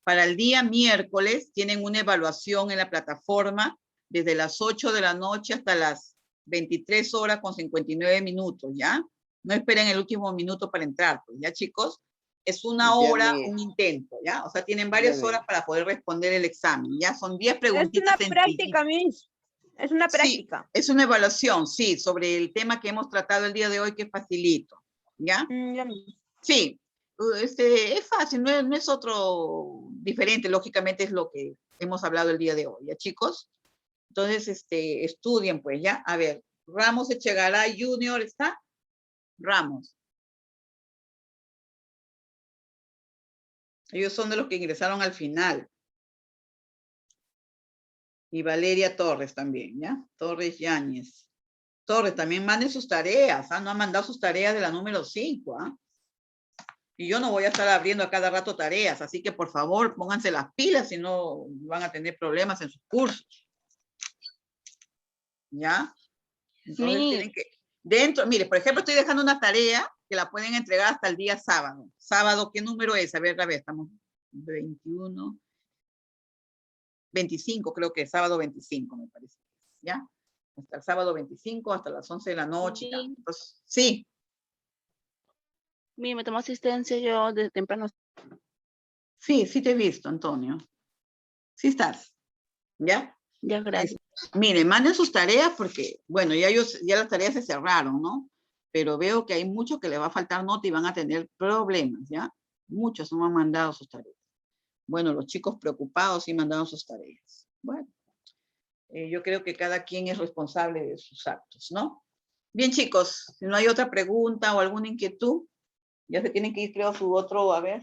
para el día miércoles tienen una evaluación en la plataforma desde las 8 de la noche hasta las 23 horas con 59 minutos, ¿ya? No esperen el último minuto para entrar, pues, ¿ya, chicos? Es una Ya, hora, Miss. un intento, ¿ya? O sea, tienen Ya, varias Miss. horas para poder responder el examen, ¿ya? Son 10 Es preguntitas una práctica, sencillitas. Miss. Es una Sí, práctica. es una evaluación, sí, sobre el tema que hemos tratado el día de hoy, que es facilito, ¿ya? Ya, Miss. Sí, es fácil, no es otro diferente, lógicamente es lo que hemos hablado el día de hoy, ¿ya, chicos? Entonces, estudien, pues, ¿ya? A ver, Ramos Echegaray Junior, ¿está? Ramos. Ellos son de los que ingresaron al final. Y Valeria Torres también, ¿ya? Torres Yáñez. Torres, también manden sus tareas, ¿ah? No han mandado sus tareas de la número 5, ¿ah? Y yo no voy a estar abriendo a cada rato tareas, así que por favor pónganse las pilas, si no van a tener problemas en sus cursos. ¿Ya? Entonces Sí. tienen que, mire, por ejemplo, estoy dejando una tarea que la pueden entregar hasta el día sábado. Sábado, ¿qué número es? A ver, estamos 21, 25, creo que es sábado 25, me parece. ¿Ya? Hasta el sábado 25, hasta las 11 de la noche. Sí. Entonces, sí. Mira, me tomó asistencia yo desde temprano. Sí, sí te he visto, Antonio. Sí estás. ¿Ya? Ya, gracias. Miren, manden sus tareas porque, bueno, ya las tareas se cerraron, ¿no? Pero veo que hay muchos que les va a faltar nota y van a tener problemas, ¿ya? Muchos no han mandado sus tareas. Bueno, los chicos preocupados sí mandaron sus tareas. Bueno, yo creo que cada quien es responsable de sus actos, ¿no? Bien, chicos, si no hay otra pregunta o alguna inquietud, ya se tienen que ir, creo, a su otro, a ver,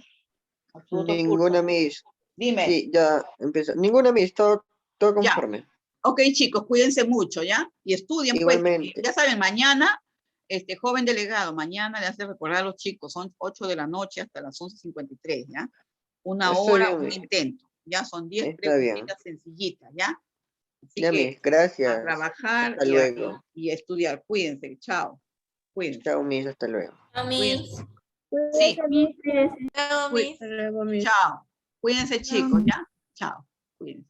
a su otro Ninguna, curso. Miss. Dime. Sí, ya empezó. Ninguna, Miss, todo Ya. conforme. Ok, chicos, cuídense mucho, ¿ya? Y estudien, Igualmente. pues. Ya saben, mañana, joven delegado, mañana le hace recordar a los chicos, son 8 de la noche hasta las 11:53, ¿ya? Una Está hora, bien, un Miss. intento, ¿ya? Son 10 Está bien. preguntitas sencillitas, ¿ya? Así Ya, que Miss, gracias. a trabajar Hasta luego. y a estudiar. Cuídense, chao. Cuídense. Chao, Miss, hasta luego. A mí. Cuídense. Sí. Luego, Cuí- Miss. Chao. Cuídense, chicos, ¿ya? Chao. Cuídense.